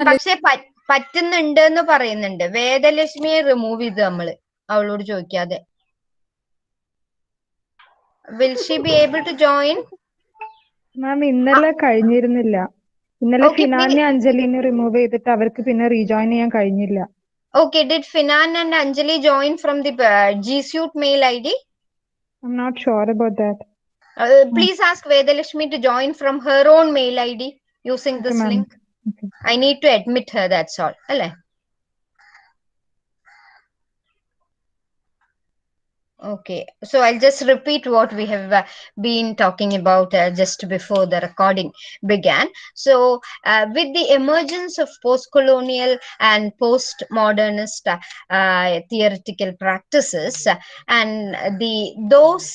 പക്ഷെ പറ്റുന്നുണ്ട് പറയുന്നുണ്ട്. വേദലക്ഷ്മിയെ റിമൂവ് ചെയ്ത് നമ്മള് അവളോട് ചോദിക്കാതെ. Will she be able to join? മാം ഇന്നലെ കഴിഞ്ഞിരുന്നില്ല. ഇന്നലെ ഫിനാനെ അഞ്ജലിനെ റിമൂവ് ചെയ്തിട്ട് അവർക്ക് പിന്നെ റീജോയിൻ ചെയ്യാൻ കഴിഞ്ഞില്ല. Okay, did Finan and Anjali join from the G Suite mail ID? I'm not sure about that. Please ask Vedalakshmi to join from her own mail ID using Okay, this ma'am. link. Okay. I need to admit her, that's all. Alle? Okay, so I'll just repeat what we have been talking about just before the recording began. So with the emergence of post-colonial and post-modernist theoretical practices and those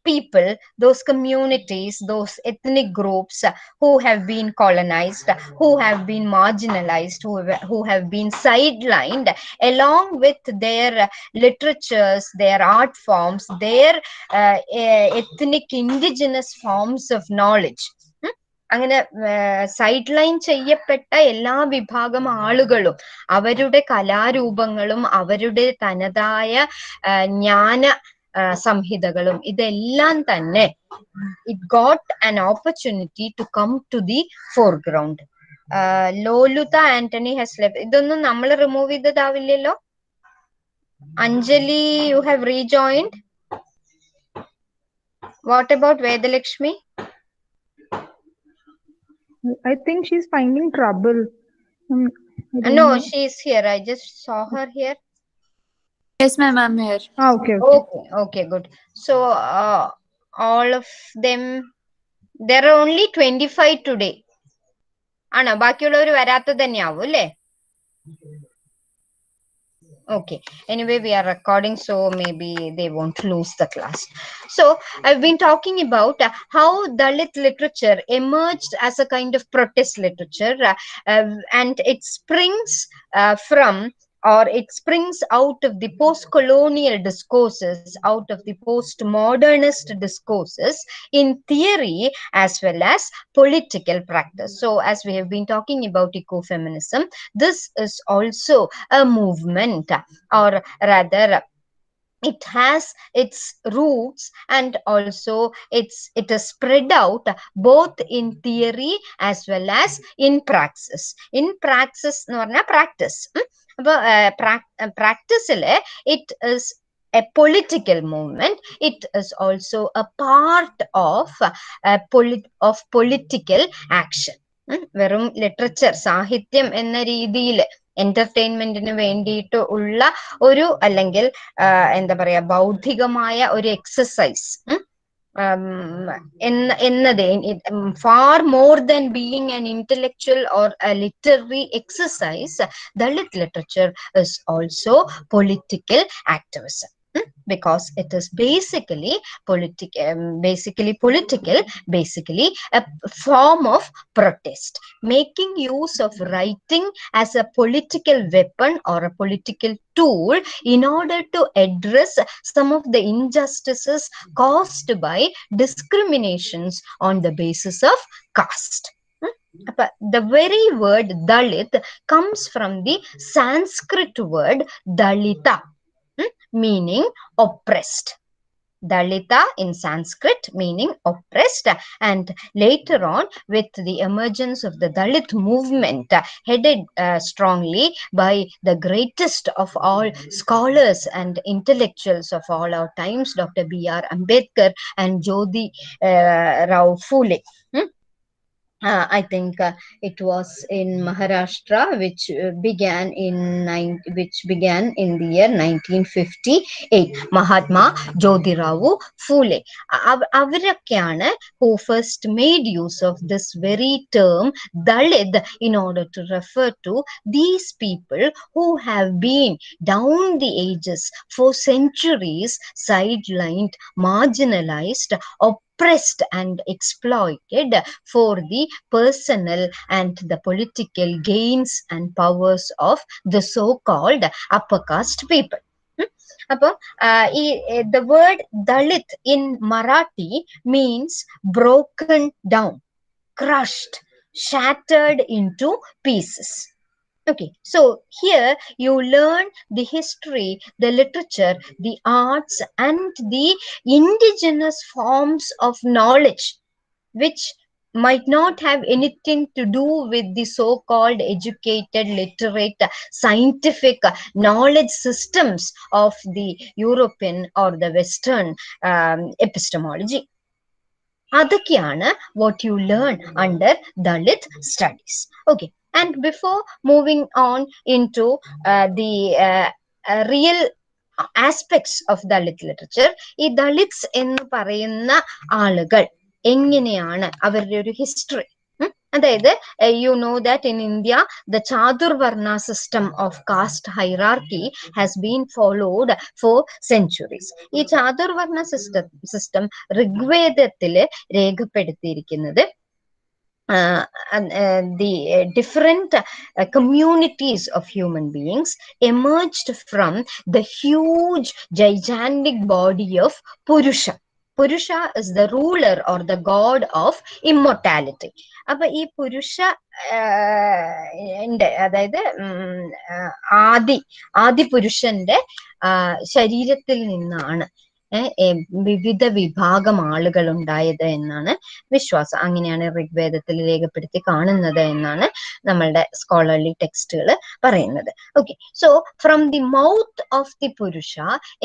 people, those communities, those ethnic groups who have been colonized, who have been marginalized, who have been sidelined, along with their literatures, their art forms, their ethnic indigenous forms of knowledge. അങ്ങനെ side line ചെയ്യപ്പെട്ട എല്ലാ വിഭാഗം ആളുകളും അവരുടെ കലാരൂപങ്ങളും അവരുടെ തനതായ ജ്ഞാന സംഹിതകളും ഇതെല്ലാം തന്നെ it got an opportunity to come to the foreground. ലോലുത Antony has left. ഇതൊന്നും നമ്മൾ remove ചെയ്തതാവില്ലല്ലോ? Anjali, you have rejoined. What about Vedalakshmi? I think she's finding trouble. No, she's here. I just saw her here. Yes, ma'am, I'm here. Okay, good. So all of them, there are only 25 today. ആണോ? ബാക്കിയുള്ളവർ വരാത്തത് തന്നെയാവും അല്ലേ? Okay, anyway, we are recording, so maybe they won't lose the class. So I've been talking about how Dalit literature emerged as a kind of protest literature, and it springs out of the post-colonial discourses, out of the post-modernist discourses in theory as well as political practice. So as we have been talking about ecofeminism, this is also a movement, or rather it has its roots and also it is spread out both in theory as well as in praxis. In praxis എന്ന് പറഞ്ഞാൽ practice. അപ്പൊ പ്രാക്ടീസിൽ it is a political movement. It is also a part of political action. വെറും literature, സാഹിത്യം എന്ന രീതിയിൽ എന്റർടൈൻമെന്റിന് വേണ്ടിയിട്ട് ഉള്ള ഒരു, അല്ലെങ്കിൽ എന്താ പറയാ, ബൗദ്ധികമായ ഒരു exercise എന്നതേ, far more than being an intellectual or a literary exercise, Dalit literature is also political activism. Because it is basically political, basically a form of protest, making use of writing as a political weapon or a political tool in order to address some of the injustices caused by discriminations on the basis of caste. The very word Dalit comes from the Sanskrit word Dalita, meaning oppressed. Dalita in Sanskrit meaning oppressed, and later on with the emergence of the Dalit movement, headed strongly by the greatest of all scholars and intellectuals of all our times, Dr. B.R. Ambedkar and Jyoti Rao Phule. I think it was in Maharashtra, which began in the year 1958. Mahatma Jyotirao Phule. Avarakkyana who first made use of this very term Dalit in order to refer to these people who have been down the ages for centuries sidelined, marginalized, oppressed and exploited for the personal and the political gains and powers of the so-called upper caste people. അപ്പോൾ the word Dalit in Marathi means broken down, crushed, shattered into pieces. Okay, so here you learn the history, the literature, the arts, and the indigenous forms of knowledge, which might not have anything to do with the so-called educated, literate, scientific knowledge systems of the European or the Western epistemology. അതൊക്കെയാണ് what you learn under Dalit studies. Okay, and before moving on into the real aspects of Dalit literature, ഈ Dalits എന്ന് പറയുന്ന ആളുകൾ എങ്ങനെയാണ് അവരുടെ ഒരു history, അതായത് you know that in India the Chaturvarna system of caste hierarchy has been followed for centuries. ഈ ചാതുർവർണ്ണ system ഋഗ്വേദത്തില് രേഖപ്പെടുത്തിയിരിക്കുന്നത് the different communities of human beings emerged from the huge gigantic body of Purusha. Purusha is the ruler or the god of immortality. അപ്പൊ ഈ പുരുഷ അതായത് ആദി പുരുഷന്റെ ശരീരത്തിൽ നിന്നാണ് വിവിധ വിഭാഗം ആളുകൾ ഉണ്ടായത് എന്നാണ് വിശ്വാസം. അങ്ങനെയാണ് ഋഗ്വേദത്തിൽ രേഖപ്പെടുത്തി കാണുന്നത് എന്നാണ് നമ്മളുടെ സ്കോളർലി ടെക്സ്റ്റുകൾ പറയുന്നത്. Okay, so from the mouth of the Purusha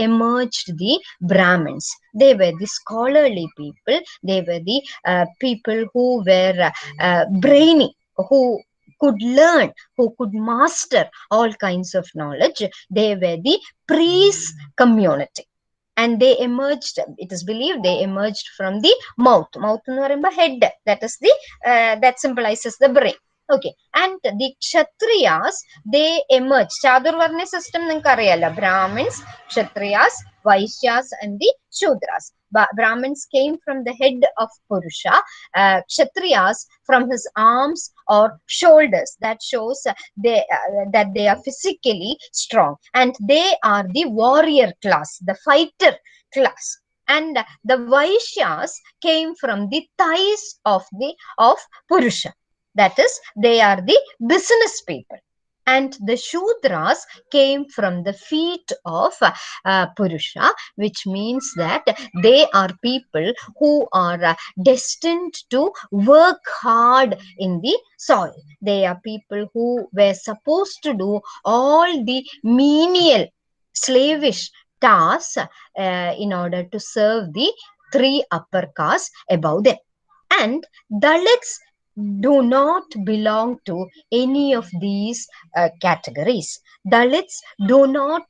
emerged the Brahmins. They were the scholarly people. They were the people who were brainy, who could learn, who could master all kinds of knowledge. They were the priest community. And they emerged, it is believed they emerged from the mouth എന്ന് പറയുമ്പോൾ head, that is the that symbolizes the brain. Okay, and the kshatriyas, they emerged. Chaturvarna system നിങ്ങൾക്ക് അറിയാലോ, Brahmins, Kshatriyas, Vaishyas and the Shudras. Brahmins came from the head of Purusha, Kshatriyas from his arms or shoulders. That shows that they are physically strong, and they are the warrior class, the fighter class. And the Vaishyas came from the thighs of Purusha. That is, they are the business people. And the Shudras came from the feet of Purusha, which means that they are people who are destined to work hard in the soil. They are people who were supposed to do all the menial, slavish tasks in order to serve the three upper castes above them. And Dalits do not belong to any of these categories. Dalits do not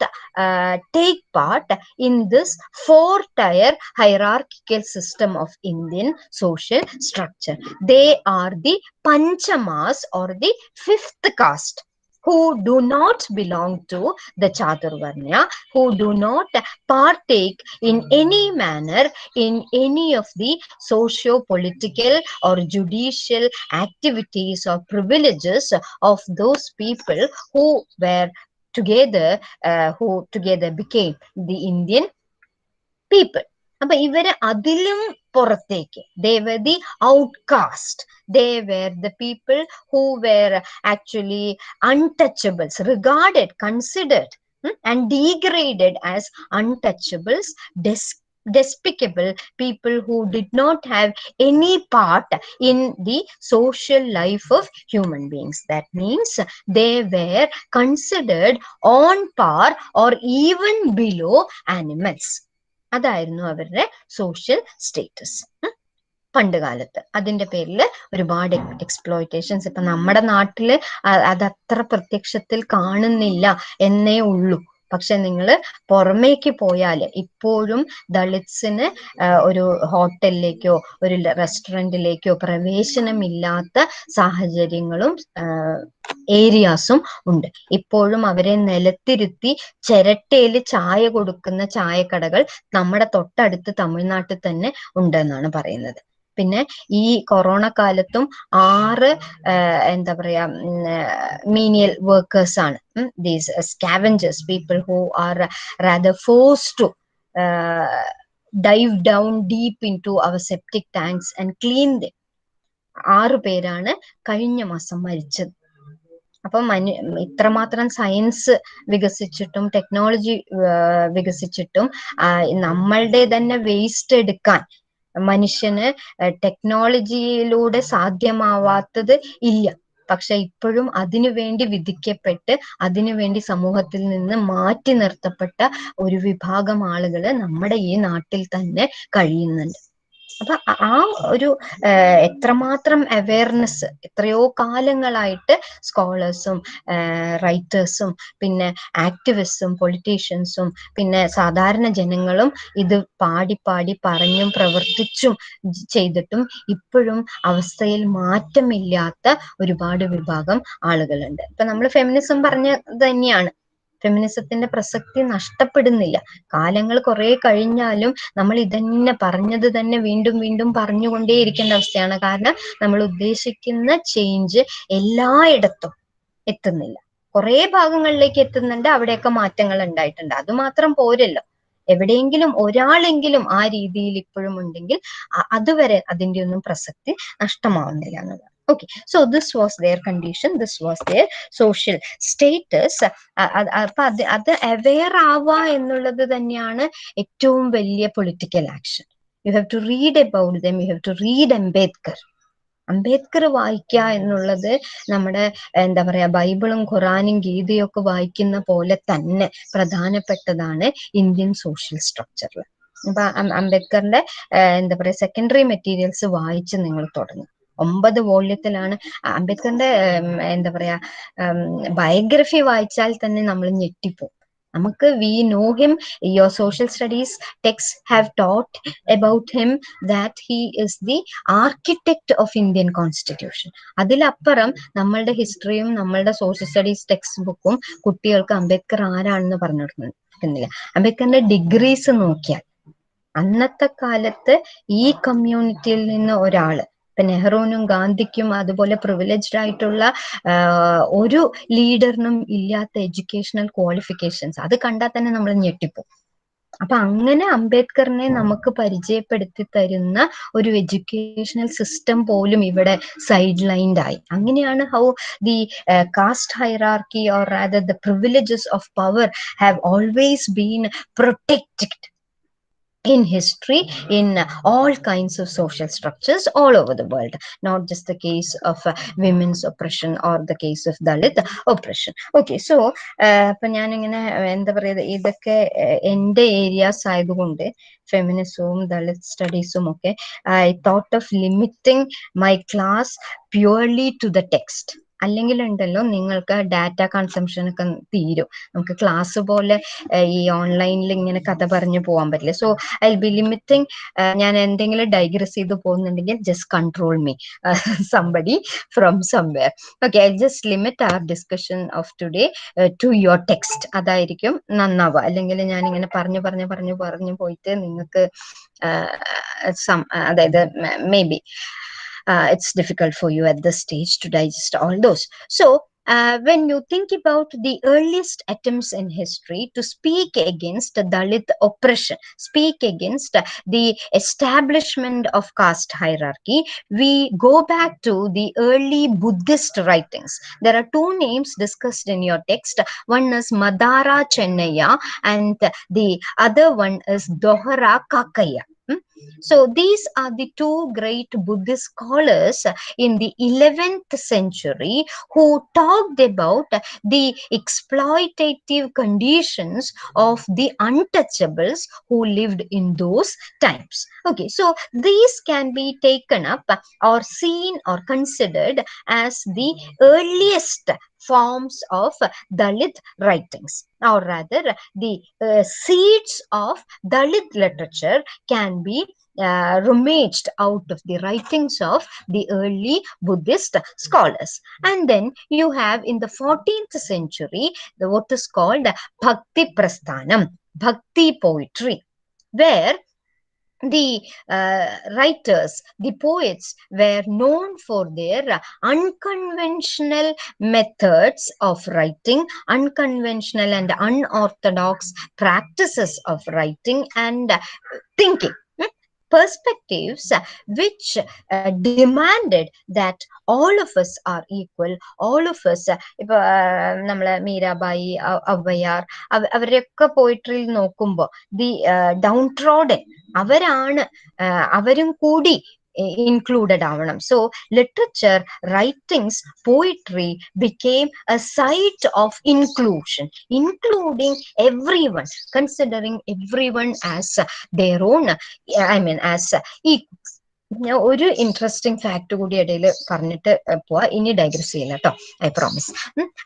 take part in this four-tier hierarchical system of Indian social structure. They are the Panchamas or the fifth caste, who do not belong to the Chaturvarnya, who do not partake in any manner in any of the socio-political or judicial activities or privileges of those people who were together, who together became the Indian people. അപ്പൊ ഇവര് അതിലും പുറത്തേക്ക്, they were the outcast. They were the people who were actually untouchables, regarded, considered, and degraded as untouchables, despicable people who did not have any part in the social life of human beings. That means they were considered on par or even below animals. അതായിരുന്നു അവരുടെ social status പണ്ട് കാലത്ത്. അതിന്റെ പേരിൽ ഒരുപാട് exploitations ഇപ്പൊ നമ്മുടെ നാട്ടില് അതത്ര പ്രത്യക്ഷത്തിൽ കാണുന്നില്ല എന്നേ ഉള്ളൂ. പക്ഷെ നിങ്ങൾ പുറമേക്ക് പോയാൽ ഇപ്പോഴും ദളിത്സിന് ഒരു ഹോട്ടലിലേക്കോ ഒരു റെസ്റ്റോറൻറ്റിലേക്കോ പ്രവേശനമില്ലാത്ത സാഹചര്യങ്ങളും ഏരിയാസും ഉണ്ട്. ഇപ്പോഴും അവരെ നിലത്തിരുത്തി ചിരട്ടയിൽ ചായ കൊടുക്കുന്ന ചായക്കടകൾ നമ്മുടെ തൊട്ടടുത്ത് തമിഴ്നാട്ടിൽ തന്നെ ഉണ്ടെന്നാണ് പറയുന്നത്. പിന്നെ ഈ കൊറോണ കാലത്തും 6 എന്താ പറയാ മീനിയൽ വർക്കേഴ്സ് ആണ്, these scavengers, people who are rather forced to dive down deep into our septic tanks and clean them. 6 പേരാണ് കഴിഞ്ഞ മാസം മരിച്ചത്. അപ്പൊ ഇത്രമാത്രം സയൻസ് വികസിച്ചിട്ടും ടെക്നോളജി വികസിച്ചിട്ടും നമ്മളുടെ തന്നെ വേസ്റ്റ് എടുക്കാൻ മനുഷ്യന് ടെക്നോളജിയിലൂടെ സാധ്യമാവാത്തത് ഇല്ല. പക്ഷെ ഇപ്പോഴും അതിനുവേണ്ടി വിധിക്കപ്പെട്ട് അതിനുവേണ്ടി സമൂഹത്തിൽ നിന്ന് മാറ്റി നിർത്തപ്പെട്ട ഒരു വിഭാഗം ആളുകള് നമ്മുടെ ഈ നാട്ടിൽ തന്നെ കഴിയുന്നുണ്ട്. അപ്പൊ ആ ഒരു എത്രമാത്രം അവയർനെസ് എത്രയോ കാലങ്ങളായിട്ട് സ്കോളേഴ്സും റൈറ്റേഴ്സും പിന്നെ ആക്ടിവിസ്റ്റും പൊളിറ്റീഷ്യൻസും പിന്നെ സാധാരണ ജനങ്ങളും ഇത് പാടി പാടി പറഞ്ഞും പ്രവർത്തിച്ചും ചെയ്തിട്ടും ഇപ്പോഴും അവസ്ഥയിൽ മാറ്റമില്ലാത്ത ഒരുപാട് വിഭാഗം ആളുകളുണ്ട്. ഇപ്പൊ നമ്മൾ ഫെമിനിസം പറഞ്ഞത് തന്നെയാണ്, ഫെമിനിസത്തിന്റെ പ്രസക്തി നഷ്ടപ്പെടുന്നില്ല. കാലങ്ങൾ കുറെ കഴിഞ്ഞാലും നമ്മൾ ഇതന്നെ പറഞ്ഞത് തന്നെ വീണ്ടും വീണ്ടും പറഞ്ഞുകൊണ്ടേയിരിക്കേണ്ട അവസ്ഥയാണ്. കാരണം നമ്മൾ ഉദ്ദേശിക്കുന്ന ചേഞ്ച് എല്ലായിടത്തും എത്തുന്നില്ല. കുറെ ഭാഗങ്ങളിലേക്ക് എത്തുന്നുണ്ട്, അവിടെയൊക്കെ മാറ്റങ്ങൾ ഉണ്ടായിട്ടുണ്ട്. അത് മാത്രം പോരല്ലോ, എവിടെയെങ്കിലും ഒരാളെങ്കിലും ആ രീതിയിൽ ഇപ്പോഴും ഉണ്ടെങ്കിൽ അതുവരെ അതിന്റെ ഒന്നും പ്രസക്തി നഷ്ടമാവുന്നില്ല എന്നുള്ളത്. Okay, so this was their condition, this was their social status. അപ്പൊ അത് അവെയർ ആവുക എന്നുള്ളത് തന്നെയാണ് ഏറ്റവും വലിയ political action. You have to read about them, you have to read Ambedkar. Ambedkar വായിക്കുക എന്നുള്ളത് നമ്മുടെ എന്താ പറയാ ബൈബിളും ഖുറാനും ഗീതയും ഒക്കെ വായിക്കുന്ന പോലെ തന്നെ പ്രധാനപ്പെട്ടതാണ് ഇന്ത്യൻ സോഷ്യൽ സ്ട്രക്ചറിൽ. അപ്പൊ അംബേദ്കറിന്റെ എന്താ പറയാ സെക്കൻഡറി മെറ്റീരിയൽസ് വായിച്ച് നിങ്ങൾ തുടങ്ങും. 9 വോള്യത്തിലാണ് അംബേദ്കറിന്റെ എന്താ പറയാ ബയോഗ്രഫി വായിച്ചാൽ തന്നെ നമ്മൾ ഞെട്ടിപ്പോവും. നമുക്ക് we know him, your social studies text have taught about him that he is the architect of Indian constitution. അതിലപ്പുറം നമ്മളുടെ ഹിസ്റ്ററിയും നമ്മളുടെ സോഷ്യൽ സ്റ്റഡീസ് ടെക്സ്റ്റ് ബുക്കും കുട്ടികൾക്ക് അംബേദ്കർ ആരാണെന്ന് പറഞ്ഞു കൊടുക്കുന്നില്ല. അംബേദ്കറിന്റെ ഡിഗ്രീസ് നോക്കിയാൽ അന്നത്തെ കാലത്ത് ഈ കമ്മ്യൂണിറ്റിയിൽ നിന്ന് ഒരാള്, ഇപ്പൊ നെഹ്റുവിനും ഗാന്ധിക്കും അതുപോലെ പ്രിവിലേജ്ഡ് ആയിട്ടുള്ള ഒരു ലീഡറിനും ഇല്ലാത്ത എഡ്യൂക്കേഷണൽ ക്വാളിഫിക്കേഷൻസ്, അത് കണ്ടാൽ തന്നെ നമ്മൾ ഞെട്ടിപ്പോ. അപ്പൊ അങ്ങനെ അംബേദ്കറിനെ നമുക്ക് പരിചയപ്പെടുത്തി തരുന്ന ഒരു എഡ്യൂക്കേഷണൽ സിസ്റ്റം പോലും ഇവിടെ സൈഡ് ലൈൻഡ് ആയി. അങ്ങനെയാണ് how the caste hierarchy or rather the privileges of power have always been protected in history, in all kinds of social structures all over the world, not just the case of women's oppression or the case of Dalit oppression. Okay, so അപ്പൊ ഞാനിങ്ങനെ എന്താ പറയുക, ഇതൊക്കെ എൻ്റെ areas ആയതുകൊണ്ട് ഫെമിനിസവും ദളിത് സ്റ്റഡീസും ഒക്കെ I thought of limiting my class purely to the text. അല്ലെങ്കിൽ ഉണ്ടല്ലോ നിങ്ങൾക്ക് ഡാറ്റ കൺസംഷൻ ഒക്കെ തീരും. നമുക്ക് ക്ലാസ് പോലെ ഈ ഓൺലൈനിൽ ഇങ്ങനെ കഥ പറഞ്ഞു പോകാൻ പറ്റില്ല. So I be limiting. ഞാൻ എന്തെങ്കിലും ഡൈഗ്രസ് ചെയ്ത് പോകുന്നുണ്ടെങ്കിൽ just control me somebody from somewhere. Okay, I just limit our discussion of today to your text. അതായിരിക്കും നന്നാവുക. അല്ലെങ്കിൽ ഞാനിങ്ങനെ പറഞ്ഞു പോയിട്ട് നിങ്ങൾക്ക് അതായത് maybe it's difficult for you at this stage to digest all those. So when you think about the earliest attempts in history to speak against Dalit oppression, speak against the establishment of caste hierarchy, we go back to the early Buddhist writings. There are two names discussed in your text. One is Madara Chennaya and the other one is Dohara Kakaya. So these are the two great Buddhist scholars in the 11th century who talked about the exploitative conditions of the untouchables who lived in those times. Okay, so these can be taken up or seen or considered as the earliest forms of Dalit writings, or rather the seeds of Dalit literature can be rummaged out of the writings of the early Buddhist scholars. And then you have in the 14th century what is called Bhakti Prasthanam, Bhakti poetry, where the writers, the poets were known for their unconventional methods of writing, unconventional and unorthodox practices of writing and thinking. perspectives which demanded that all of us are equal, all of us. ഇപ്പൊ നമ്മളെ മീരാബായി, അവയാർ, അവരുടെയൊക്കെ പോയിട്രിയിൽ നോക്കുമ്പോ the down trodden അവരാണ്, അവരും കൂടി included ആവണം. So literature, writings, poetry became a site of inclusion, including everyone, considering everyone as their own, as equals. ഞാൻ ഒരു ഇൻട്രസ്റ്റിംഗ് ഫാക്ട് കൂടി ഇടയിൽ പറഞ്ഞിട്ട് പോവാ, ഇനി ഡൈഗ്രസ് ചെയ്യില്ല കേട്ടോ, ഐ പ്രോമിസ്.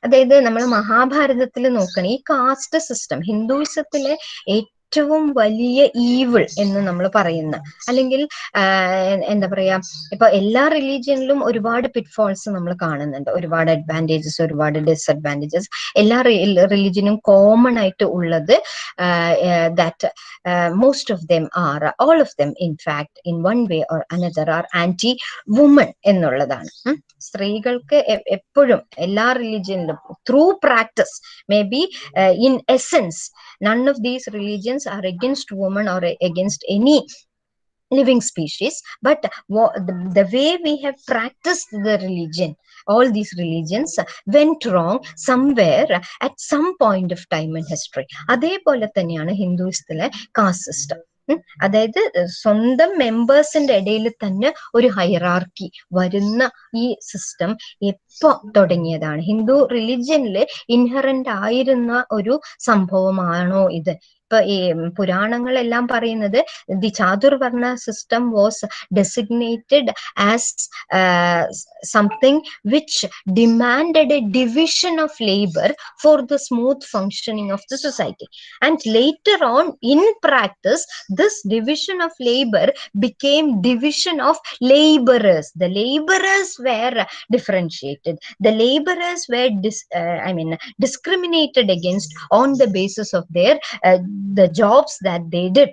അതായത് നമ്മൾ മഹാഭാരതത്തിൽ നോക്കണ ഈ കാസ്റ്റ് സിസ്റ്റം ഹിന്ദുയിസത്തിലെ ഏറ്റവും വലിയ ഈവിൾ എന്ന് നമ്മൾ പറയുന്ന, അല്ലെങ്കിൽ എന്താ പറയാ, ഇപ്പൊ എല്ലാ റിലീജിയനിലും ഒരുപാട് പിറ്റ്ഫോൾസ് നമ്മൾ കാണുന്നുണ്ട്, ഒരുപാട് അഡ്വാൻറ്റേജസ്, ഒരുപാട് ഡിസ്അഡ്വാൻറ്റേജസ്. എല്ലാ റിലീജിയനും കോമൺ ആയിട്ട് ഉള്ളത് that most of them are, all of them in fact in one way or another are anti woman എന്നുള്ളതാണ്. സ്ത്രീകൾക്ക് എപ്പോഴും എല്ലാ റിലീജിയനിലും through practice, may be in essence none of these religions are against women or against any living species, but the way we have practiced the religion, all these religions went wrong somewhere at some point of time in history. അതേപോലെ തന്നെയാണ് ഹിന്ദുയിസത്തിലെ caste system. അതായത് സ്വന്തം മെമ്പേഴ്സിന്റെ ഇടയിൽ തന്നെ ഒരു hierarchy വരുന്ന ഈ system എപ്പോ തുടങ്ങിയതാണ്? ഹിന്ദു റിലിജിയനിൽ ഇൻഹറന്റ് ആയിരുന്ന ഒരു സംഭവമാണോ ഇത്? ഇപ്പൊ ഈ പുരാണങ്ങളെല്ലാം പറയുന്നത് the chaturvarna system was designated as something which demanded a division of labour for the smooth functioning of the society. And later on in practice this division of labor became division of laborers. The laborers were differentiated, the laborers were discriminated against on the basis of their the jobs that they did.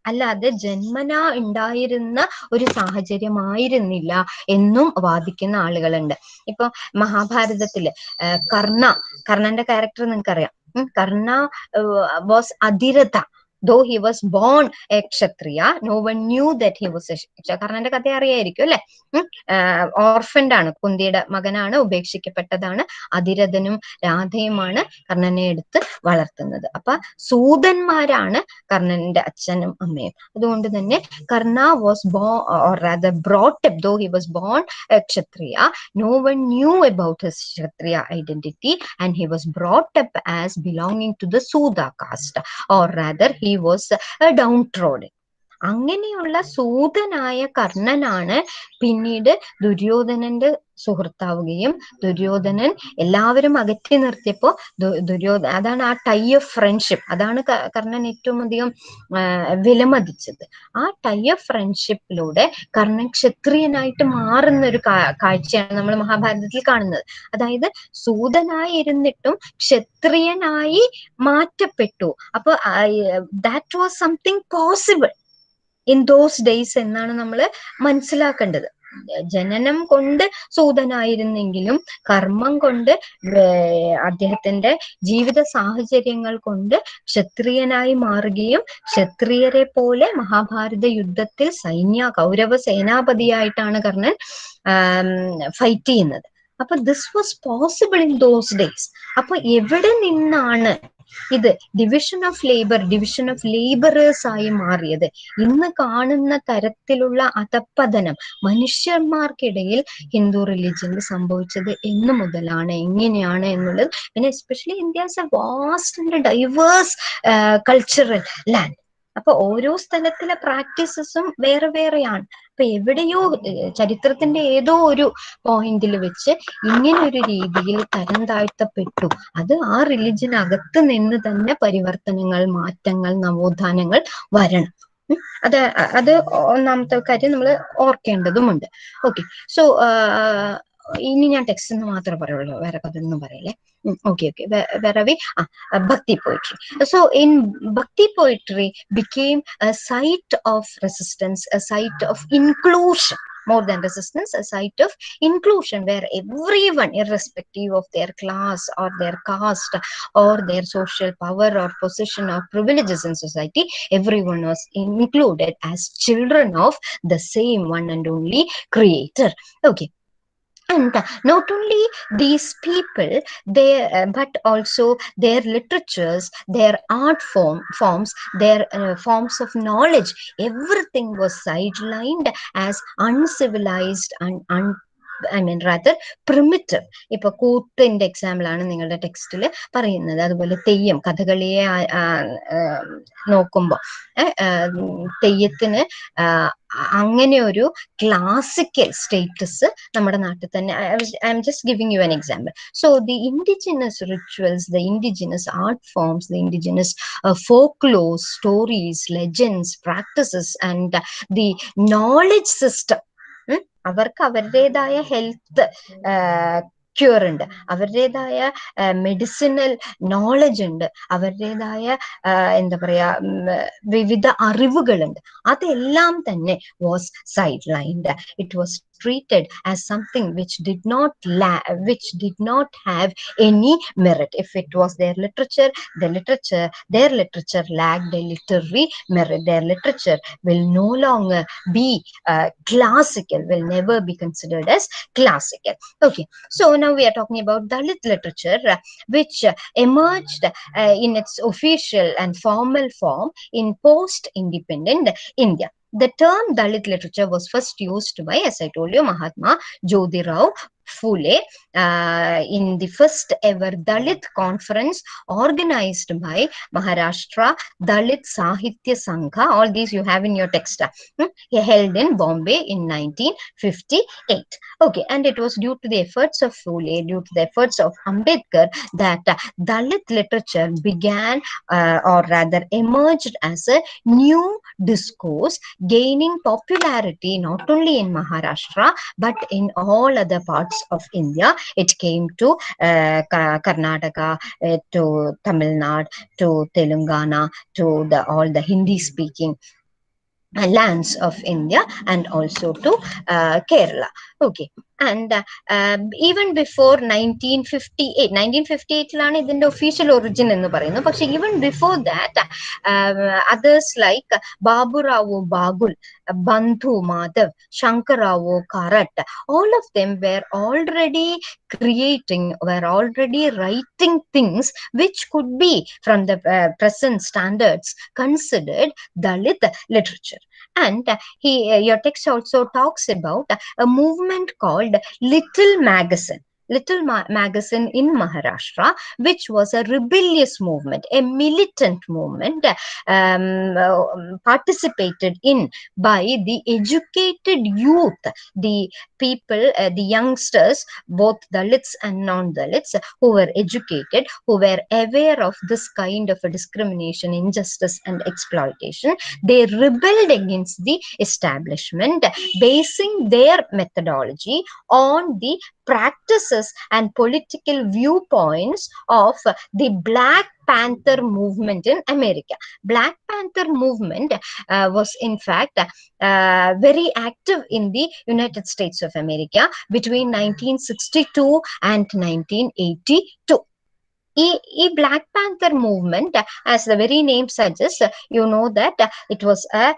അല്ലാതെ ജന്മന ഉണ്ടായിരുന്ന ഒരു സാഹചര്യമായിരുന്നില്ല എന്നും വാദിക്കുന്ന ആളുകളുണ്ട്. ഇപ്പൊ മഹാഭാരതത്തില് കർണന്റെ character നിങ്ങൾക്കറിയാം. കർണ was അതിരഥ. Though he was born a kshatriya, no one knew that he was a kshatriya. കർണന്റെ കഥ അറിയായിരിക്കും അല്ലെ? ഓർഫൻഡ് ആണ്, കുന്തിയുടെ മകനാണ്, ഉപേക്ഷിക്കപ്പെട്ടതാണ്. അതിരഥനും രാധയുമാണ് കർണനെ എടുത്ത് വളർത്തുന്നത്. അപ്പൊ സൂതന്മാരാണ് കർണന്റെ അച്ഛനും അമ്മയും. അതുകൊണ്ട് തന്നെ കർണ was born, or rather brought up, though he was born a kshatriya, no one knew about his kshatriya identity, and he was brought up as belonging to the Suda caste, or rather he was downtrodden. അങ്ങനെയുള്ള സൂതനായ കർണനാണ് പിന്നീട് ദുര്യോധനന്റെ സുഹൃത്താവുകയും, ദുര്യോധനൻ എല്ലാവരും അകറ്റി നിർത്തിയപ്പോ അതാണ് ആ tie of friendship, അതാണ് കർണൻ ഏറ്റവും അധികം വിലമതിച്ചത്. ആ ടൈ ഓഫ് ഫ്രണ്ട്ഷിപ്പിലൂടെ കർണൻ ക്ഷത്രിയനായിട്ട് മാറുന്ന ഒരു കാഴ്ചയാണ് നമ്മൾ മഹാഭാരതത്തിൽ കാണുന്നത്. അതായത് സൂതനായി ഇരുന്നിട്ടും ക്ഷത്രിയനായി മാറ്റപ്പെട്ടു. അപ്പൊ that was something possible in those days എന്നാണ് നമ്മൾ മനസ്സിലാക്കേണ്ടത്. ജനനം കൊണ്ട് സൂതനായിരുന്നെങ്കിലും കർമ്മം കൊണ്ട്, അദ്ദേഹത്തിന്റെ ജീവിത സാഹചര്യങ്ങൾ കൊണ്ട് ക്ഷത്രിയനായി മാറുകയും ക്ഷത്രിയരെ പോലെ മഹാഭാരത യുദ്ധത്തിൽ കൗരവ സേനാപതിയായിട്ടാണ് കർണൻ ഫൈറ്റ് ചെയ്യുന്നത്. അപ്പൊ this was possible in those days. അപ്പൊ എവിടെ നിന്നാണ് ഇത് ഡിവിഷൻ ഓഫ് ലേബറേഴ്സ് ആയി മാറിയത്? ഇന്ന് കാണുന്ന തരത്തിലുള്ള അധപ്പതനം മനുഷ്യന്മാർക്കിടയിൽ ഹിന്ദു റിലീജിയനിൽ സംഭവിച്ചത് എന്ന് മുതലാണ്, എങ്ങനെയാണ് എന്നുള്ളത്. പിന്നെ especially India is a vast and diverse cultural land. അപ്പൊ ഓരോ സ്ഥലത്തിലെ പ്രാക്ടീസസും വേറെ വേറെയാണ്. അപ്പൊ എവിടെയോ ചരിത്രത്തിന്റെ ഏതോ ഒരു പോയിന്റിൽ വെച്ച് ഇങ്ങനെ ഒരു രീതിയിൽ തരം താഴ്ത്തപ്പെട്ടു. അത് ആ റിലിജിയനകത്ത് നിന്ന് തന്നെ പരിവർത്തനങ്ങൾ, മാറ്റങ്ങൾ, നവോത്ഥാനങ്ങൾ വരണം. അത് ഒന്നാമത്തെ കാര്യം നമ്മൾ ഓർക്കേണ്ടതുമുണ്ട്. ഓക്കെ, സോ ഇനി ഞാൻ ടെക്സ്റ്റ് എന്ന് മാത്രമേ പറയുള്ളൂ, വേറെ കഥയൊന്നും പറയല്ലേ. Okay, where are we? Bhakti poetry. So in Bhakti poetry became a site of resistance, a site of inclusion. more than resistance, a site of inclusion, where everyone, irrespective of their class or their caste or their social power or position or privileges in society, everyone was included as children of the same one and only creator. Okay. And not only these people, but also their literatures, their art forms, their forms of knowledge, everything was sidelined as uncivilized and rather primitive. ഇപ്പൊ കൂത്തിന്റെ example ആണ് നിങ്ങളുടെ ടെക്സ്റ്റിൽ പറയുന്നത്. അതുപോലെ തെയ്യം, കഥകളിയെ നോക്കുമ്പോൾ തെയ്യത്തിന് അങ്ങനെ ഒരു classical status നമ്മുടെ നാട്ടിൽ തന്നെ. I am just giving you an example. So the indigenous rituals, the indigenous art forms, the indigenous folklore, stories, legends, practices, and the knowledge system. അവർക്ക് അവരുടേതായ ഹെൽത്ത് ക്യൂർ ഉണ്ട്, അവരുടേതായ മെഡിസിനൽ നോളജ് ഉണ്ട്, അവരുടേതായ എന്താ പറയാ വിവിധ അറിവുകളുണ്ട്. അതെല്ലാം തന്നെ was side lined. It was treated as something which did not have any merit. If it was their literature, their literature lacked a literary merit. Their literature will no longer be classical, will never be considered as classical. Okay, so now we are talking about Dalit literature, which emerged in its official and formal form in post-independent India. The term Dalit literature was first used by, as I told you, Mahatma Jyotirao Phule in the first ever Dalit conference organized by Maharashtra Dalit Sahitya Sangha. All these you have in your text. Held in Bombay in 1958. Okay, and it was due to the efforts of Phule, due to the efforts of Ambedkar, that Dalit literature began or rather emerged as a new discourse, gaining popularity not only in Maharashtra but in all other parts of India. It came to Karnataka, to Tamil Nadu, to Telangana, to all the Hindi speaking lands of India, and also to Kerala. Okay, and even before 1958 ലാണ് ഇതിന്റെ official origin എന്ന് പറയുന്നത്. പക്ഷെ even before that, others like Baburao Bagul, Bandhu Madhav, Shankarao Karat, all of them were already writing things which could be, from the present standards, considered Dalit literature. And your text also talks about a movement called Little Magazine in Maharashtra, which was a rebellious movement, a militant movement, participated in by the educated youth, the people, the youngsters, both Dalits and non-Dalits, who were educated, who were aware of this kind of a discrimination, injustice, and exploitation. They rebelled against the establishment, basing their methodology on the practices and political viewpoints of the Black Panther movement in America. Black Panther movement was in fact very active in the United States of America between 1962 and 1982. Black Panther movement, as the very name suggests, you know that it was a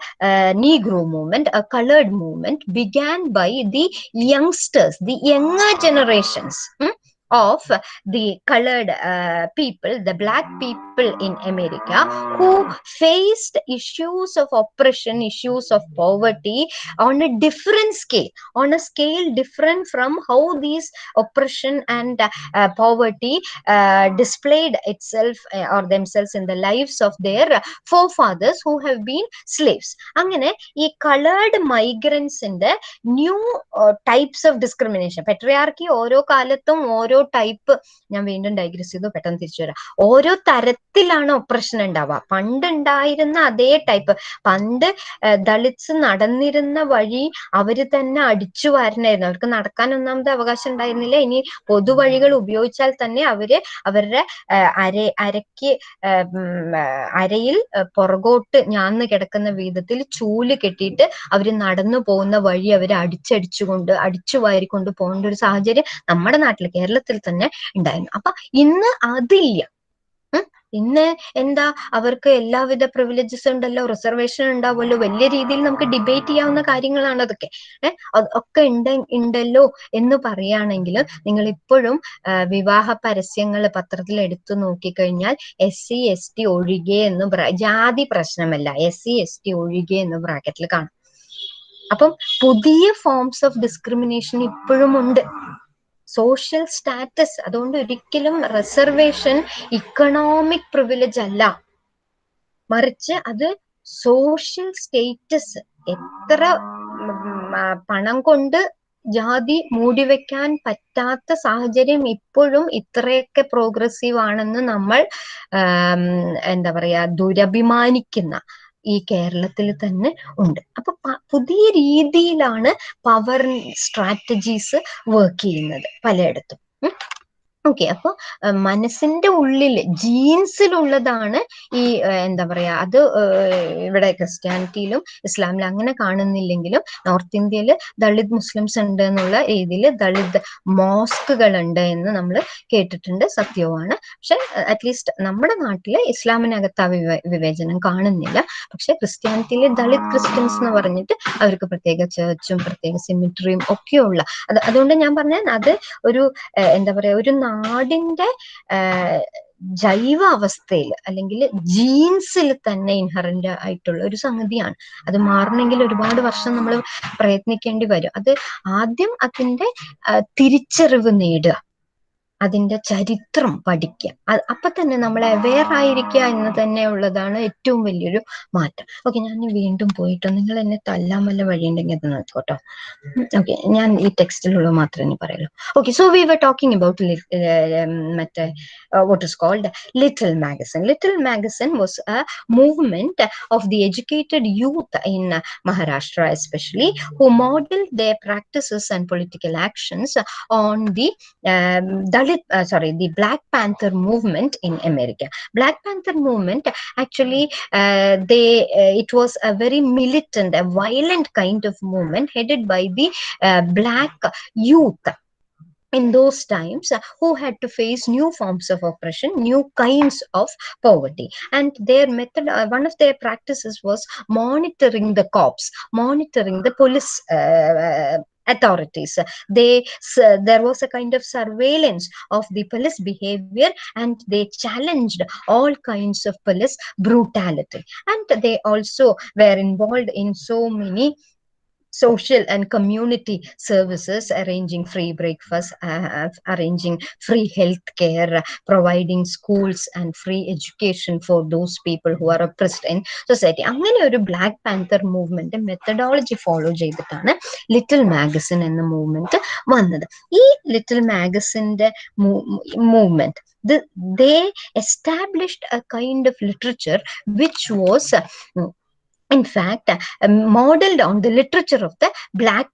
Negro movement, a colored movement, began by the youngsters, the younger generations of the colored people, the Black people in America, who faced issues of oppression, issues of poverty on a different scale, on a scale different from how these oppression and poverty displayed itself or themselves in the lives of their forefathers who have been slaves. അങ്ങനെ ഈ colored migrants ന്റെ new types of discrimination, patriarchy ഓരോ കാലത്തും ഓരോ ഓരോ type, ഞാൻ വീണ്ടും ഡൈഗ്രസ് ചെയ്തു, പെട്ടെന്ന് തിരിച്ചു വരാം. ഓരോ തരത്തിലാണ് ഒപ്രഷൻ ഉണ്ടാവുക. പണ്ട് ഉണ്ടായിരുന്ന അതേ ടൈപ്പ്, പണ്ട് ദളിത്സ് നടന്നിരുന്ന വഴി അവര് തന്നെ അടിച്ചു വാരണായിരുന്നു. അവർക്ക് നടക്കാൻ ഒന്നാമത് അവകാശം ഉണ്ടായിരുന്നില്ല. ഇനി പൊതുവഴികൾ ഉപയോഗിച്ചാൽ തന്നെ അവരുടെ അരയ്ക്ക് അരയിൽ പുറകോട്ട് ഞാന്ന് കിടക്കുന്ന വിധത്തിൽ ചൂല് കെട്ടിയിട്ട് അവര് നടന്നു പോകുന്ന വഴി അവര് അടിച്ചു വാരിക്കൊണ്ട് പോകേണ്ട ഒരു സാഹചര്യം നമ്മുടെ നാട്ടിൽ, കേരളത്തിൽ തന്നെ ഉണ്ടായിരുന്നു. അപ്പൊ ഇന്ന് അതില്ല. ഇന്ന് എന്താ, അവർക്ക് എല്ലാവിധ പ്രിവിലേജസ് ഉണ്ടല്ലോ, റിസർവേഷൻ ഉണ്ടാവുമല്ലോ, വലിയ രീതിയിൽ നമുക്ക് ഡിബേറ്റ് ചെയ്യാവുന്ന കാര്യങ്ങളാണ് അതൊക്കെ. ഒക്കെ ഉണ്ടല്ലോ എന്ന് പറയുകയാണെങ്കിലും നിങ്ങൾ ഇപ്പോഴും വിവാഹ പരസ്യങ്ങൾ പത്രത്തിൽ എടുത്തു നോക്കിക്കഴിഞ്ഞാൽ SC ST ഒഴികെ എന്ന് ജാതി പ്രശ്നമല്ല, SC ST ഒഴികെ എന്ന് ബ്രാക്കറ്റിൽ കാണും. അപ്പം പുതിയ ഫോംസ് ഓഫ് ഡിസ്ക്രിമിനേഷൻ ഇപ്പോഴും ഉണ്ട്. സോഷ്യൽ സ്റ്റാറ്റസ്, അതുകൊണ്ട് ഒരിക്കലും റിസർവേഷൻ ഇക്കണോമിക് പ്രിവിലേജ് അല്ല, മറിച്ച് അത് സോഷ്യൽ സ്റ്റേറ്റസ്. എത്ര പണം കൊണ്ട് ജാതി മൂടിവെക്കാൻ പറ്റാത്ത സാഹചര്യം ഇപ്പോഴും ഇത്രയൊക്കെ പ്രോഗ്രസീവ് ആണെന്ന് നമ്മൾ എന്താ പറയാ ദുരഭിമാനിക്കുന്ന ഈ കേരളത്തിൽ തന്നെ ഉണ്ട്. അപ്പൊ പുതിയ രീതിയിലാണ് പവർ സ്ട്രാറ്റജീസ് വർക്ക് ചെയ്യുന്നത് പലയിടത്തും. ഓക്കെ, അപ്പൊ മനസ്സിന്റെ ഉള്ളിൽ ജീൻസിലുള്ളതാണ് ഈ എന്താ പറയാ, അത് ഇവിടെ ക്രിസ്ത്യാനിറ്റിയിലും ഇസ്ലാമിലും അങ്ങനെ കാണുന്നില്ലെങ്കിലും നോർത്ത് ഇന്ത്യയിൽ ദളിത് മുസ്ലിംസ് ഉണ്ട് എന്നുള്ള രീതിയിൽ ദളിത് മോസ്കുകൾ ഉണ്ട് എന്ന് നമ്മൾ കേട്ടിട്ടുണ്ട്, സത്യവുമാണ്. പക്ഷെ അറ്റ്ലീസ്റ്റ് നമ്മുടെ നാട്ടില് ഇസ്ലാമിനകത്ത് ആ വിവേചനം കാണുന്നില്ല. പക്ഷെ ക്രിസ്ത്യാനിറ്റിയിലെ ദളിത് ക്രിസ്ത്യൻസ് എന്ന് പറഞ്ഞിട്ട് അവർക്ക് പ്രത്യേക ചേർച്ചും പ്രത്യേക സിമിട്രിയും ഒക്കെയുള്ള അതുകൊണ്ട് ഞാൻ പറഞ്ഞാൽ അത് ഒരു എന്താ പറയാ, ഒരു നാടിന്റെ ജൈവ അവസ്ഥയിൽ അല്ലെങ്കിൽ ജീൻസിൽ തന്നെ ഇൻഹറന്റ് ആയിട്ടുള്ള ഒരു സംഗതിയാണ്. അത് മാറണമെങ്കിൽ ഒരുപാട് വർഷം നമ്മൾ പ്രയത്നിക്കേണ്ടി വരും. അത് ആദ്യം അതിന്റെ തിരിച്ചറിവ് നേടുക, അതിന്റെ ചരിത്രം പഠിക്കുക, അപ്പൊ തന്നെ നമ്മൾ അവെയർ ആയിരിക്കുക എന്ന് തന്നെ ഉള്ളതാണ് ഏറ്റവും വലിയൊരു മാറ്റം. ഓക്കെ, ഞാൻ വീണ്ടും പോയിട്ട്, നിങ്ങൾ എന്നെ തല്ലാൻ വല്ല വഴിയുണ്ടെങ്കിൽ അത് നോക്കോട്ടോ. ഓക്കെ, ഞാൻ ഈ ടെക്സ്റ്റിലുള്ള മാത്രമേ പറയുള്ളൂ. Okay, so we were talking about മറ്റേ what is called Little Magazine. Little Magazine was a movement of the educated youth in Maharashtra especially, who modeled their practices and political actions on the the Black Panther movement in America. Black Panther movement actually it was a very militant, a violent kind of movement headed by the black youth in those times, who had to face new forms of oppression, new kinds of poverty. And their method, one of their practices was monitoring the cops, monitoring the police authorities. There was a kind of surveillance of the police behavior, and they challenged all kinds of police brutality. And they also were involved in so many social and community services, arranging free breakfast, arranging free health care, providing schools and free education for those people who are oppressed in society. അങ്ങനെ ഒരു Black Panther movement methodology follow ചെയ്തിട്ടാണ് little magazine എന്ന movement വന്നത്. ഈ little മാഗസിന്റെ movement, they established a kind of literature which was in fact modeled on the literature of the Black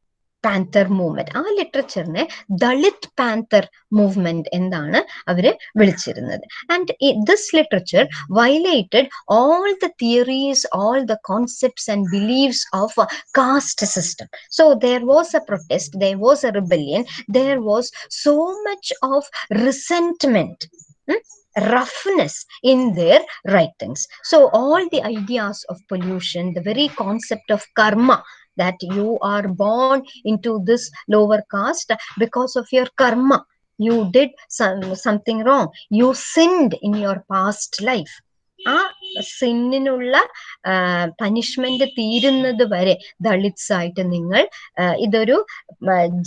Panther movement. ആ ലിറ്ററേച്ചറിനെ Dalit Panther movement എന്നാണ് അവര് വിളിച്ചിരുന്നത്. And this literature violated all the theories, all the concepts and beliefs of caste system. So there was a protest, there was a rebellion, there was so much of resentment, roughness in their writings. So all the ideas of pollution, the very concept of karma, that you are born into this lower caste because of your karma, you did something wrong, you sinned in your past life, ആ സിന്നിനുള്ള punishment തീരുന്നത് വരെ ദളിത്സ് ആയിട്ട് നിങ്ങൾ ഇതൊരു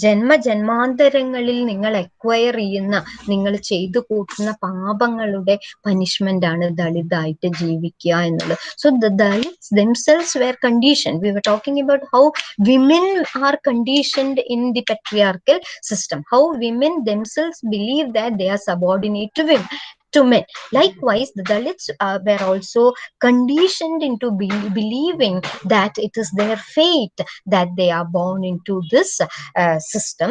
ജന്മജന്മാന്തരങ്ങളിൽ നിങ്ങൾ acquire ചെയ്യുന്ന, നിങ്ങൾ ചെയ്തു കൂട്ടുന്ന പാപങ്ങളുടെ പനിഷ്മെന്റ് ആണ് ദളിതായിട്ട് ജീവിക്കുക എന്നുള്ളത്. So the Dalits themselves were conditioned. We were talking about how women are conditioned in the patriarchal system, how women themselves believe that they are subordinate to men. Likewise, the Dalits were also conditioned into believing that it is their fate that they are born into this system,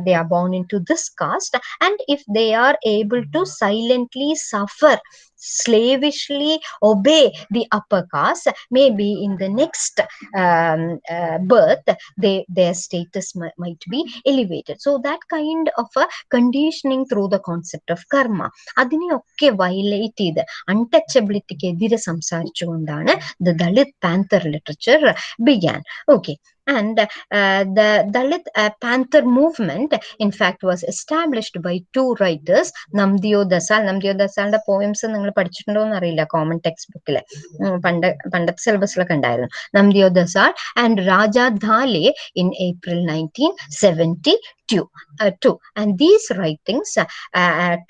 they are born into this caste, and if they are able to silently suffer, slavishly obey the upper caste, maybe in the next birth their status might be elevated. So that kind of a conditioning through the concept of karma, അതിനെയൊക്കെ violate ചെയ്ത് അൺടച്ചബിലിറ്റിക്ക് എതിരെ സംസാരിച്ചുകൊണ്ടാണ് the Dalit Panther literature began. Okay. And the Dalit Panther movement, in fact, was established by two writers, Namdeo Dasal. Namdeo Dasal's poems നിങ്ങൾ പഠിച്ചിട്ടുണ്ടോ എന്ന് അറിയില്ല, common text ബുക്കിൽ പണ്ടത്തെ സിലബസിലൊക്കെ ഉണ്ടായിരുന്നു. Namdeo Dasal and Raja Dhale in April 1972. And these writings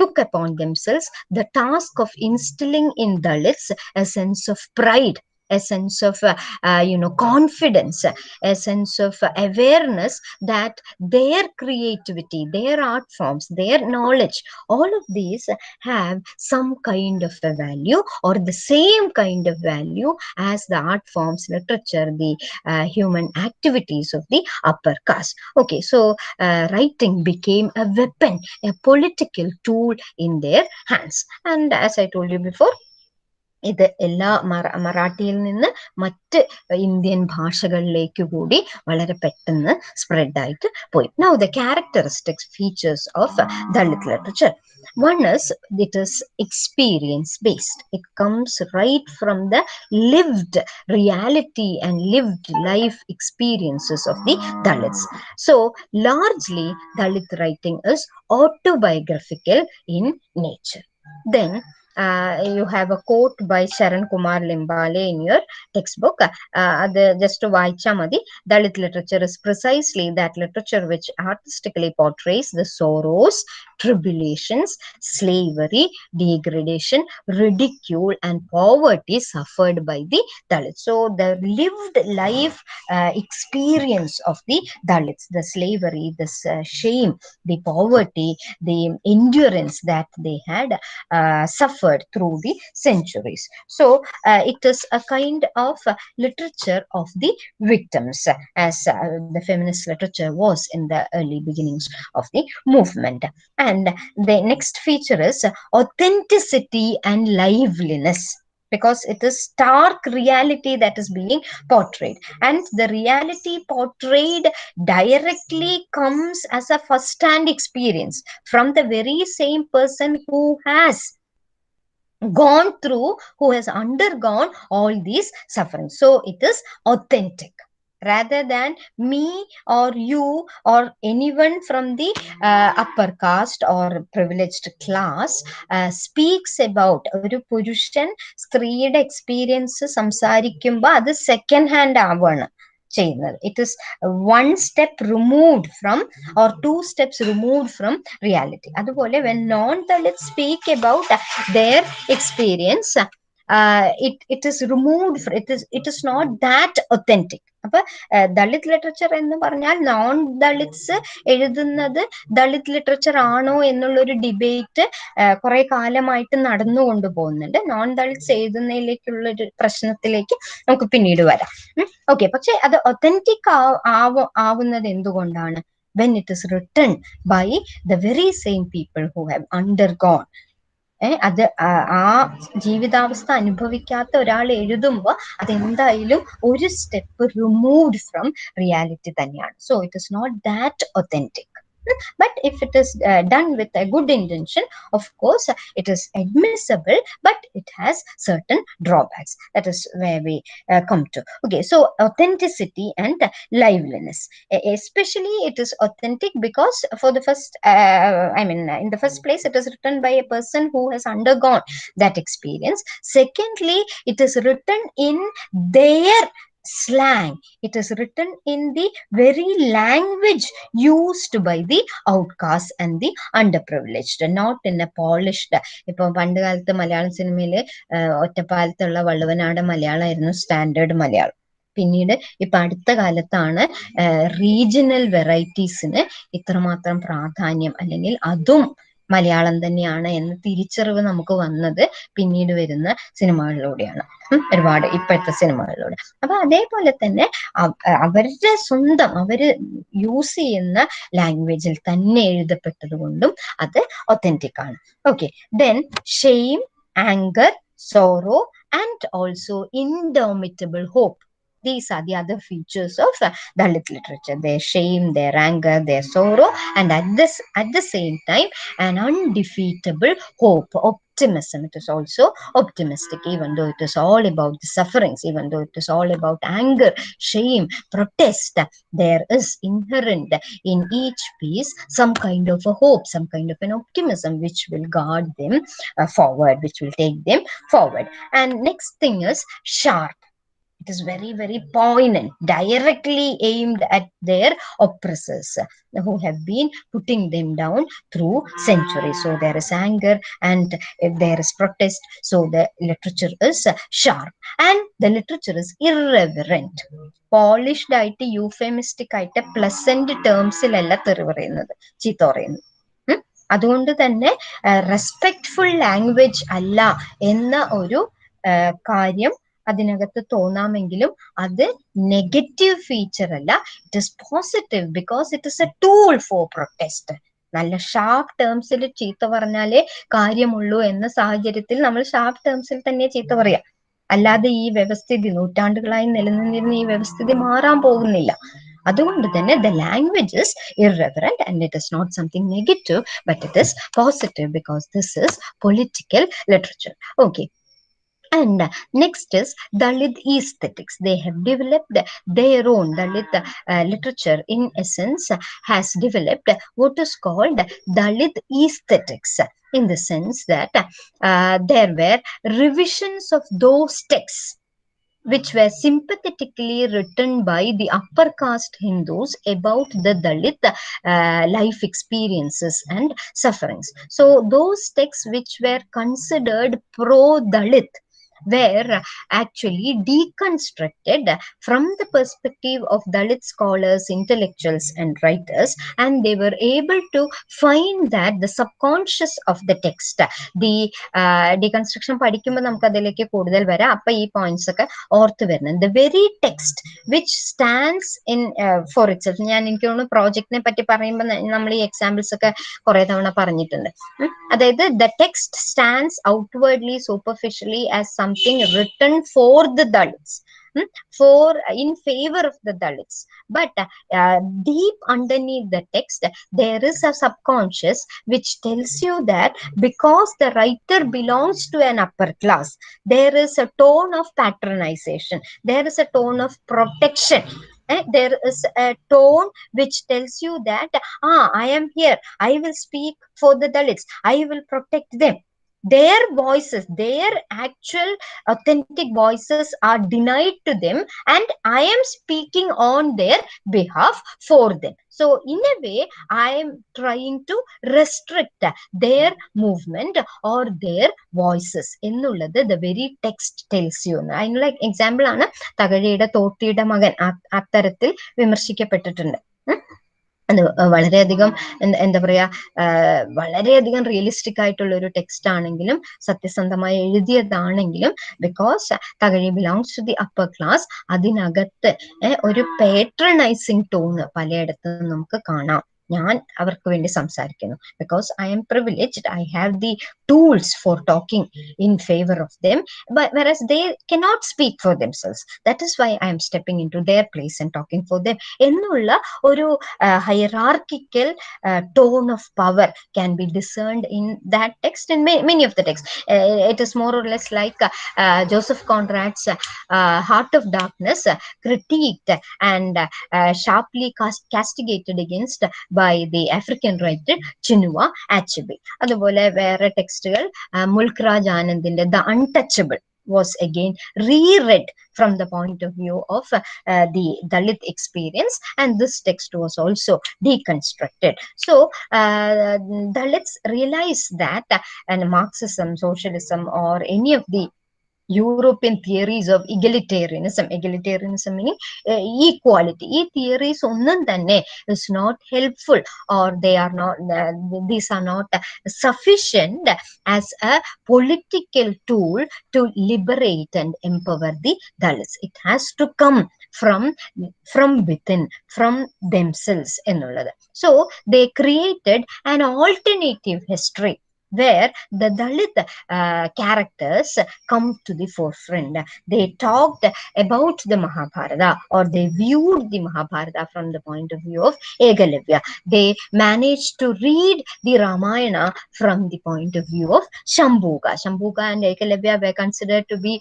took upon themselves the task of instilling in Dalits a sense of pride, a sense of confidence, a sense of awareness that their creativity, their art forms, their knowledge, all of these have some kind of a value or the same kind of value as the art forms, literature, the human activities of the upper caste. Okay, so writing became a weapon, a political tool in their hands. And as I told you before, ഇത് എല്ലാ മറാഠിയിൽ നിന്ന് മറ്റ് Indian ഭാഷകളിലേക്ക് കൂടി വളരെ പെട്ടെന്ന് spread ആയിട്ട് പോയി. Now the characteristics features of Dalit literature. One is it is experience based. It comes right from the lived reality and lived life experiences of the Dalits. So largely Dalit writing is autobiographical in nature. Then you have a quote by Sharan Kumar Limbale in your textbook. അത് just വായിച്ചാൽ മതി. Dalit literature is precisely that literature which artistically portrays the sorrows, tribulations, slavery, degradation, ridicule, and poverty suffered by the Dalits. So the lived life experience of the Dalits, the slavery, the shame, the poverty, the endurance that they had suffered through the centuries. So it is a kind of literature of the victims, as the feminist literature was in the early beginnings of the movement. And the next feature is authenticity and liveliness, because it is stark reality that is being portrayed, and the reality portrayed directly comes as a first hand experience from the very same person who has gone through, who has undergone all these sufferings. So it is authentic, rather than me or you or anyone from the upper caste or privileged class speaks about ഒരു പുരുഷൻ സ്ത്രീയുടെ experience സംസാരിക്കുമ്പോൾ അത് second hand ആവാണ് ചെയ്യുന്നത്. It is one step removed from or two steps removed from reality. അതുപോലെ when non-Dalits speak about their experience, it is removed, it is not that authentic. അപ്പൊ Dalit literature എന്ന് പറഞ്ഞാൽ നോൺ ദളിത്സ് എഴുതുന്നത് Dalit literature ആണോ എന്നുള്ളൊരു debate കുറെ കാലമായിട്ട് നടന്നുകൊണ്ട് പോകുന്നുണ്ട്. നോൺ ദളിത്സ് എഴുതുന്നതിലേക്കുള്ള ഒരു പ്രശ്നത്തിലേക്ക് നമുക്ക് പിന്നീട് വരാം. ഓക്കെ, പക്ഷെ അത് ഒത്തന്റിക് ആവുന്നത് എന്തുകൊണ്ടാണ്? when it is written by the very same people who have undergone. അത് ആ ജീവിതാവസ്ഥ അനുഭവിക്കാത്ത ഒരാൾ എഴുതുമ്പോൾ അതെന്തായാലും ഒരു സ്റ്റെപ്പ് റിമൂവ്ഡ് ഫ്രം റിയാലിറ്റി തന്നെയാണ്. So it is not that authentic. But if it is done with a good intention, of course it is admissible, but it has certain drawbacks. That is where we come to. Okay, so authenticity and liveliness. Especially it is authentic because for the first in the first place, it is written by a person who has undergone that experience. Secondly, it is written in their slang. It is written in the very language used by the outcasts and the underprivileged, not in a polished. ഇപ്പൊ പണ്ട് കാലത്ത് മലയാളം സിനിമയില് ഒറ്റപ്പാലത്തുള്ള Valluvanad മലയാളമായിരുന്നു standard Malayalam. പിന്നീട് ഇപ്പൊ അടുത്ത കാലത്താണ് regional വെറൈറ്റീസിന് ഇത്രമാത്രം പ്രാധാന്യം, അല്ലെങ്കിൽ അതും മലയാളം തന്നെയാണ് എന്ന തിരിച്ചറിവ് നമുക്ക് വന്നത് പിന്നീട് വരുന്ന സിനിമകളിലൂടെയാണ്. ഒരുപാട് ഇപ്പോഴത്തെ സിനിമകളിലൂടെ. അപ്പൊ അതേപോലെ തന്നെ അവരുടെ സ്വന്തം അവര് യൂസ് ചെയ്യുന്ന ലാംഗ്വേജിൽ തന്നെ എഴുതപ്പെട്ടത് കൊണ്ടും അത് ഒത്തന്റിക് ആണ്. Okay, then shame, anger, sorrow and also indomitable hope. These are the other features of Dalit literature: their shame, their anger, their sorrow, and at the same time an undefeatable hope, optimism. It is also optimistic, even though it is all about the sufferings, even though it is all about anger, shame, protest. There is inherent in each piece some kind of a hope, some kind of an optimism which will guard them forward, which will take them forward. And next thing is sharp. It is very, very poignant, directly aimed at their oppressors who have been putting them down through centuries. So there is anger and there is protest. So the literature is sharp and the literature is irreverent. Polished ആയിട്ട് euphemistic ആയിട്ട് pleasant termsilalla തെറി പറയുന്നത്, ചീത്ത പറയുന്നത്. അതുകൊണ്ട് തന്നെ respectful language അല്ല എന്ന ഒരു കാര്യം അതിനകത്ത് തോന്നാമെങ്കിലും അത് നെഗറ്റീവ് ഫീച്ചർ അല്ല. It is positive because it is A tool for protest. നല്ല ഷാർപ്പ് ടേംസിൽ ചീത്ത പറഞ്ഞാലേ കാര്യമുള്ളൂ എന്ന സാഹചര്യത്തിൽ നമ്മൾ ഷാർപ്പ് ടേംസിൽ തന്നെ ചീത്ത പറയാം. അല്ലാതെ ഈ വ്യവസ്ഥിതി നൂറ്റാണ്ടുകളായി നിലനിന്നിരുന്ന ഈ വ്യവസ്ഥിതി മാറാൻ പോകുന്നില്ല. അതുകൊണ്ട് തന്നെ the language is irreverent and it is not something negative, but it is positive because this is political literature. Okay. And next is Dalit aesthetics. They have developed their own Dalit literature. In essence, has developed what is called Dalit aesthetics, in the sense that there were revisions of those texts which were sympathetically written by the upper caste Hindus about the Dalit life experiences and sufferings. So those texts which were considered pro-Dalit were actually deconstructed from the perspective of Dalit scholars, intellectuals and writers, and they were able to find that the subconscious of the text, the deconstruction പഠിക്കുമ്പോൾ നമുക്ക് അതിലേക്ക് കൂടുതൽ വരാം. അപ്പൊ ഈ points ഒക്കെ ഓർത്ത് വരുന്നത്. The very text which stands in for itself. ഞാൻ എനിക്ക് തോന്നുന്നു പ്രോജക്റ്റിനെ പറ്റി പറയുമ്പോൾ നമ്മൾ ഈ എക്സാമ്പിൾസ് ഒക്കെ കുറെ തവണ പറഞ്ഞിട്ടുണ്ട്. അതായത് the text stands outwardly, superficially as something written for the Dalits, in favor of the Dalits, but deep underneath the text there is a subconscious which tells you that because the writer belongs to an upper class, there is a tone of patronization, there is a tone of protection. There is a tone which tells you that I am here, I will speak for the Dalits, I will protect them. Their voices, their actual authentic voices are denied to them, and I am speaking on their behalf for them. So in a way I am trying to restrict their movement or their voices എന്നുള്ളത് the very text tells you. അതിനുള്ള example ആണ് തകഴിയുടെ തോട്ടിയുടെ മകൻ. അത്തരത്തിൽ വിമർശിക്കപ്പെട്ടിട്ടുണ്ട്. അത് വളരെയധികം എന്താ പറയാ, വളരെയധികം റിയലിസ്റ്റിക് ആയിട്ടുള്ള ഒരു ടെക്സ്റ്റ് ആണെങ്കിലും സത്യസന്ധമായി എഴുതിയതാണെങ്കിലും because Thakazhi belongs to the upper class, അതിനകത്ത് ഒരു പേട്രണൈസിങ് ടോണ് പലയിടത്തും നമുക്ക് കാണാം. ഞാൻ അവർക്ക് വേണ്ടി സംസാരിക്കുന്നു. Because I M privileged, I have the tools four talking in favor of them, but whereas they cannot speak for themselves. That is why I am stepping into their place and talking for them ennulla oru hierarchical tone of power can be discerned in that text and many of the texts. It is more or less like Joseph Conrad's Heart of Darkness, critiqued and sharply castigated against by the African writer Chinua Achebe. അതുപോലെ വേറെ ടെക്സ്റ്റുകൾ മുൽക്ക് രാജ് ആനന്ദിന്റെ The Untouchable was again reread from the point of view of the Dalit experience, and this text was also deconstructed. So Dalits realize that Marxism, socialism, or any of the European theories of egalitarianism meaning equality, theories ഒന്നും തന്നെ is not helpful, or they are not these are not sufficient as a political tool to liberate and empower the Dalits. It has to come from within, from themselves എന്നുള്ളത്. So they created an alternative history where the Dalit characters come to the forefront. They talked about the Mahabharata, or they viewed the Mahabharata from the point of view of Ekalavya. They managed to read the Ramayana from the point of view of Shambhuga. Shambhuga and Ekalavya were considered to be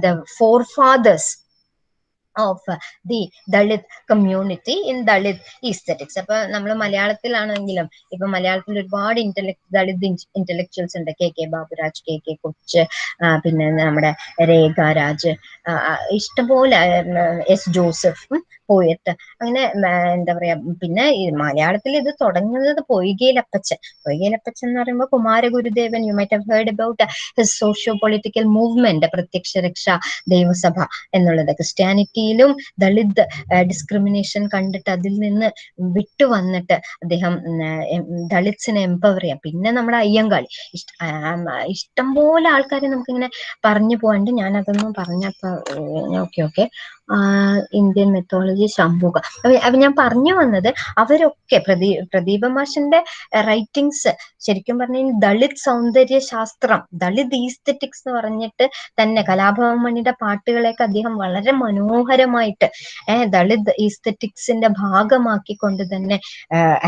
the forefathers of the Dalit community in Dalit aesthetics. അപ്പൊ നമ്മൾ മലയാളത്തിലാണെങ്കിലും ഇപ്പൊ മലയാളത്തിൽ ഒരുപാട് Dalit intellectuals ഉണ്ട്. K K Baburaj, K K കൊച്ച്, പിന്നെ നമ്മുടെ രേഖാരാജ്, ഇഷ്ടംപോലെ എസ് ജോസഫ് പോയറ്റ്, അങ്ങനെ എന്താ പറയാ. പിന്നെ മലയാളത്തിൽ ഇത് തുടങ്ങുന്നത് പൊയ്കയിലപ്പച്ചൻ എന്ന് പറയുമ്പോൾ Kumaragurudevan, you might have heard about his socio political movement, പ്രത്യക്ഷ രക്ഷ ദേവസഭ എന്നുള്ളത്. ക്രിസ്ത്യാനിറ്റിയിലും ദളിത് ഡിസ്ക്രിമിനേഷൻ കണ്ടിട്ട് അതിൽ നിന്ന് വിട്ടു വന്നിട്ട് അദ്ദേഹം ദളിത്സിനെ എംപവർ ചെയ്യാം. പിന്നെ നമ്മുടെ അയ്യങ്കാളി, ഇഷ്ടംപോലെ ആൾക്കാരെ നമുക്കിങ്ങനെ പറഞ്ഞു പോകാണ്ട്. ഞാൻ അതൊന്നും പറഞ്ഞപ്പോ ഓക്കെ ഇന്ത്യൻ മെത്തോളജി, ശംഭുക, അപ്പൊ ഞാൻ പറഞ്ഞു വന്നത് അവരൊക്കെ പ്രദീപ മാഷിന്റെ റൈറ്റിങ്സ് ശരിക്കും പറഞ്ഞ ദളിത് സൗന്ദര്യ ശാസ്ത്രം, ദളിത് ഈസ്തെറ്റിക്സ് എന്ന് പറഞ്ഞിട്ട് തന്നെ കലാഭവൻ മണിയുടെ പാട്ടുകളെയൊക്കെ അദ്ദേഹം വളരെ മനോഹരമായിട്ട് ദളിത് ഈസ്തെറ്റിക്സിന്റെ ഭാഗമാക്കിക്കൊണ്ട് തന്നെ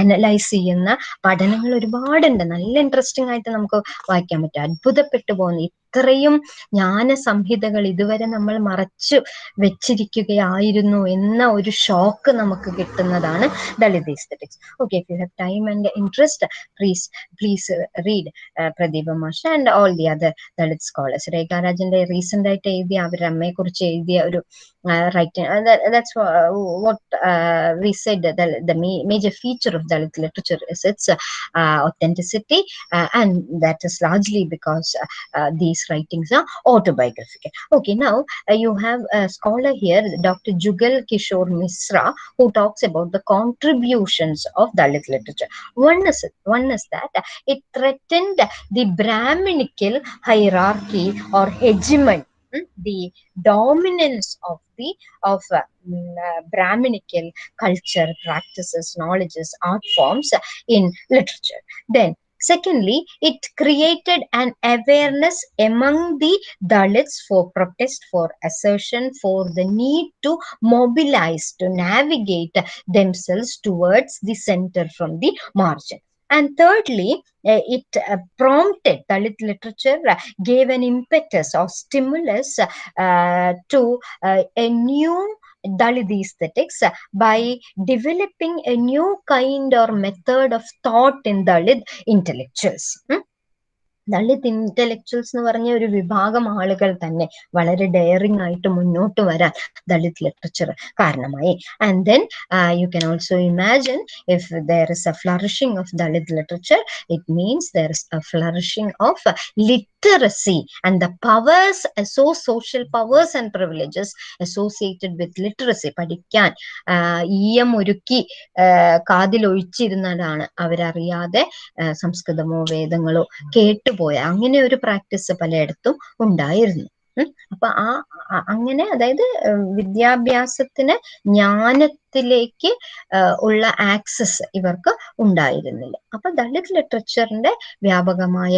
അനലൈസ് ചെയ്യുന്ന പഠനങ്ങൾ ഒരുപാടുണ്ട്. നല്ല ഇൻട്രസ്റ്റിംഗ് ആയിട്ട് നമുക്ക് വായിക്കാൻ പറ്റും. അത്ഭുതപ്പെട്ടു പോകുന്നു. ഇത്രയും ജ്ഞാന സംഹിതകൾ ഇതുവരെ നമ്മൾ മറച്ചു വെച്ചിരിക്കുകയായിരുന്നു എന്ന ഒരു ഷോക്ക് നമുക്ക് കിട്ടുന്നതാണ് Dalit aesthetics. Okay, if you have time and interest, please read Pradeepa Masha and all the other Dalit scholars. രേഖാരാജിന്റെ റീസെന്റ് ആയിട്ട് എഴുതിയ അവരുടെ അമ്മയെ കുറിച്ച് എഴുതിയ ഒരു writing, that's what we said, the major feature of Dalit literature is its authenticity, and that is largely because these writings are autobiographical. Okay, now you have a scholar here, Dr. Jugal Kishore Misra, who talks about the contributions of Dalit literature. One is that it threatened the Brahminical hierarchy or hegemony, the dominance of Brahminical culture, practices, knowledges, art forms in literature. Then secondly, it created an awareness among the Dalits for protest, for assertion, for the need to mobilize, to navigate themselves towards the center from the margin. And thirdly, it prompted Dalit literature, gave an impetus or stimulus to a new Dalit aesthetics by developing a new kind or method of thought in Dalit intellectuals. Dalit intellectuals എന്ന് പറഞ്ഞ ഒരു വിഭാഗം ആളുകൾ തന്നെ വളരെ daring ആയിട്ട് മുന്നോട്ട് വരാൻ ദളിത് ലിറ്ററേച്ചർ കാരണമായി. And then you can also imagine if there is A flourishing of Dalit literature, it means there is A flourishing of literacy and the powers, social powers and privileges associated with literacy. പഠിക്കാൻ ഈയം ഒരുക്കി കാതിൽ ഒഴിച്ചിരുന്നതാണ് അവരറിയാതെ സംസ്കൃതമോ വേദങ്ങളോ കേട്ടുപോയ അങ്ങനെ ഒരു practice പലയിടത്തും ഉണ്ടായിരുന്നു. അപ്പൊ അങ്ങനെ, അതായത് വിദ്യാഭ്യാസത്തിന് ജ്ഞാനത്തിന് സാഹിത്യത്തിലേക്ക് ഉള്ള ആക്സസ് ഇവർക്ക് ഉണ്ടായിരുന്നില്ല. അപ്പൊ ദളിത് ലിറ്ററേച്ചറിന്റെ വ്യാപകമായ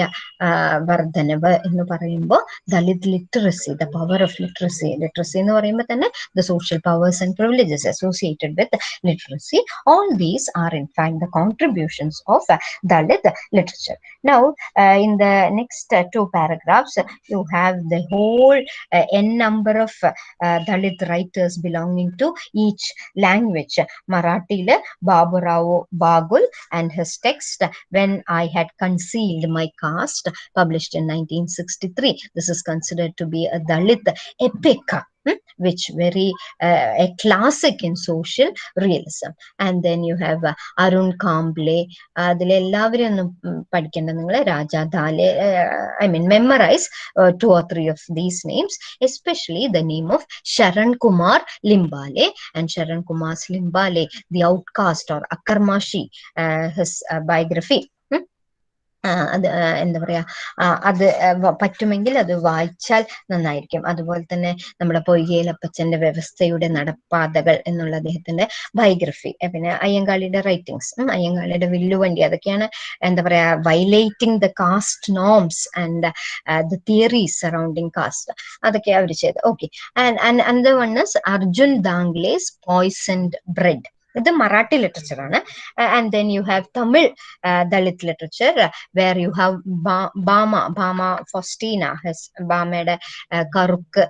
വർധനവ് എന്ന് പറയുമ്പോൾ Dalit literacy, the power of literacy, literacy എന്ന് പറയുമ്പോൾ തന്നെ the social powers and privileges associated with literacy, all these are in fact the contributions of Dalit literature. Now in the next two paragraphs you have the whole n number of Dalit writers belonging to each language. Marathile Baburao Bagul and his text When I Had Concealed My Caste, published in 1963. This is considered to be a Dalit epic, which very a classic in social realism. And then you have Arun Kamble. അതിൽ എല്ലാവരും ഒന്ന് പഠിക്കേണ്ട നിങ്ങൾ Raja ധാലെ, I mean memorize 2 or 3 of these names, especially the name of Sharan Kumar Limbale. And Sharan Kumar Limbale, The Outcast or Akarmashi, his biography. അത് എന്താ പറയാ, അത് പറ്റുമെങ്കിൽ അത് വായിച്ചാൽ നന്നായിരിക്കും. അതുപോലെ തന്നെ നമ്മുടെ പൊയ്കയിലപ്പച്ചന്റെ വ്യവസ്ഥയുടെ നടപ്പാതകൾ എന്നുള്ള അദ്ദേഹത്തിന്റെ ബയോഗ്രഫി, പിന്നെ അയ്യങ്കാളിയുടെ റൈറ്റിംഗ്സ്, അയ്യങ്കാളിയുടെ വില്ലുവണ്ടി, അതൊക്കെയാണ് എന്താ പറയാ violating the caste norms and the theories surrounding caste, അതൊക്കെ അവർ ചെയ്ത്. Okay, and another one is Arjun Dangle's poisoned bread. ഇത് മറാഠി ലിറ്ററേച്ചർ ആണ്. And then you have Tamil Dalit literature where you have Bama Faustina, ബാമയുടെ കറുക്ക്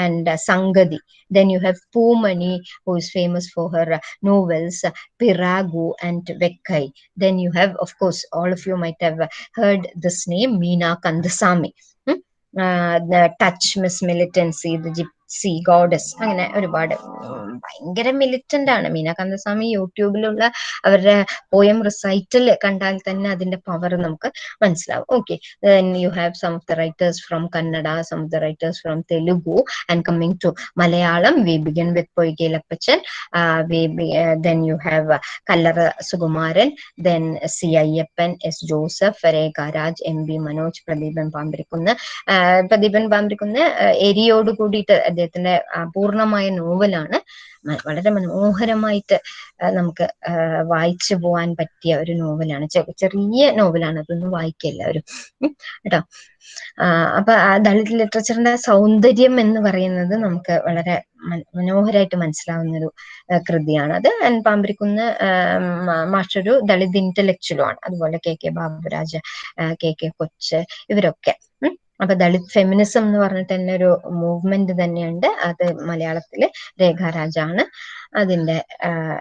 ആൻഡ് സംഗതി. Then you have Poomani, who is famous for her novels Piragu and Vekkai. Then you have, of course, all of you might have heard this name, Meena Kandasamy. The Touch, Miss Militancy, The Gypsy Goddess, അങ്ങനെ ഒരുപാട് ഭയങ്കര militant ആണ് മീന കന്ദസ്വാമി. യൂട്യൂബിലുള്ള അവരുടെ poem recital കണ്ടാൽ തന്നെ അതിന്റെ power നമുക്ക് മനസ്സിലാവും. Okay, then you have some of the writers from Kannada, some of the writers from Telugu, and coming to Malayalam we begin with Poigelapachan. Then you have Kallara Sugumaran, then C. Ayyappan, S. Joseph, Rekha Raj, M. B. Manoj, Pradeepan Pambrikunna. Pradeepan Pambrikunna എരിയോട് കൂടിയിട്ട് അദ്ദേഹത്തിന്റെ പൂർണ്ണമായ നോവലാണ്. വളരെ മനോഹരമായിട്ട് നമുക്ക് വായിച്ചു പോവാൻ പറ്റിയ ഒരു നോവലാണ്. ചെറിയ നോവലാണ്, അതൊന്നും വായിക്കില്ല ഒരു കേട്ടോ. അപ്പൊ ദളിത് ലിറ്ററേച്ചറിന്റെ സൗന്ദര്യം എന്ന് പറയുന്നത് നമുക്ക് വളരെ മനോഹരമായിട്ട് മനസ്സിലാവുന്ന ഒരു കൃതിയാണ് അത്. ആൻഡ് പാമ്പിരിക്കുന്ന് മാഷൊരു ദളിത് ഇന്റലക്ച്വലും ആണ്. അതുപോലെ K K Baburaj, K K കൊച്ച്, ഇവരൊക്കെ. അപ്പൊ ദളിത് ഫെമിനിസം എന്ന് പറഞ്ഞിട്ട് തന്നെ ഒരു മൂവ്മെന്റ് തന്നെയുണ്ട്. അത് മലയാളത്തില് രേഖാ രാജാണ് അതിന്റെ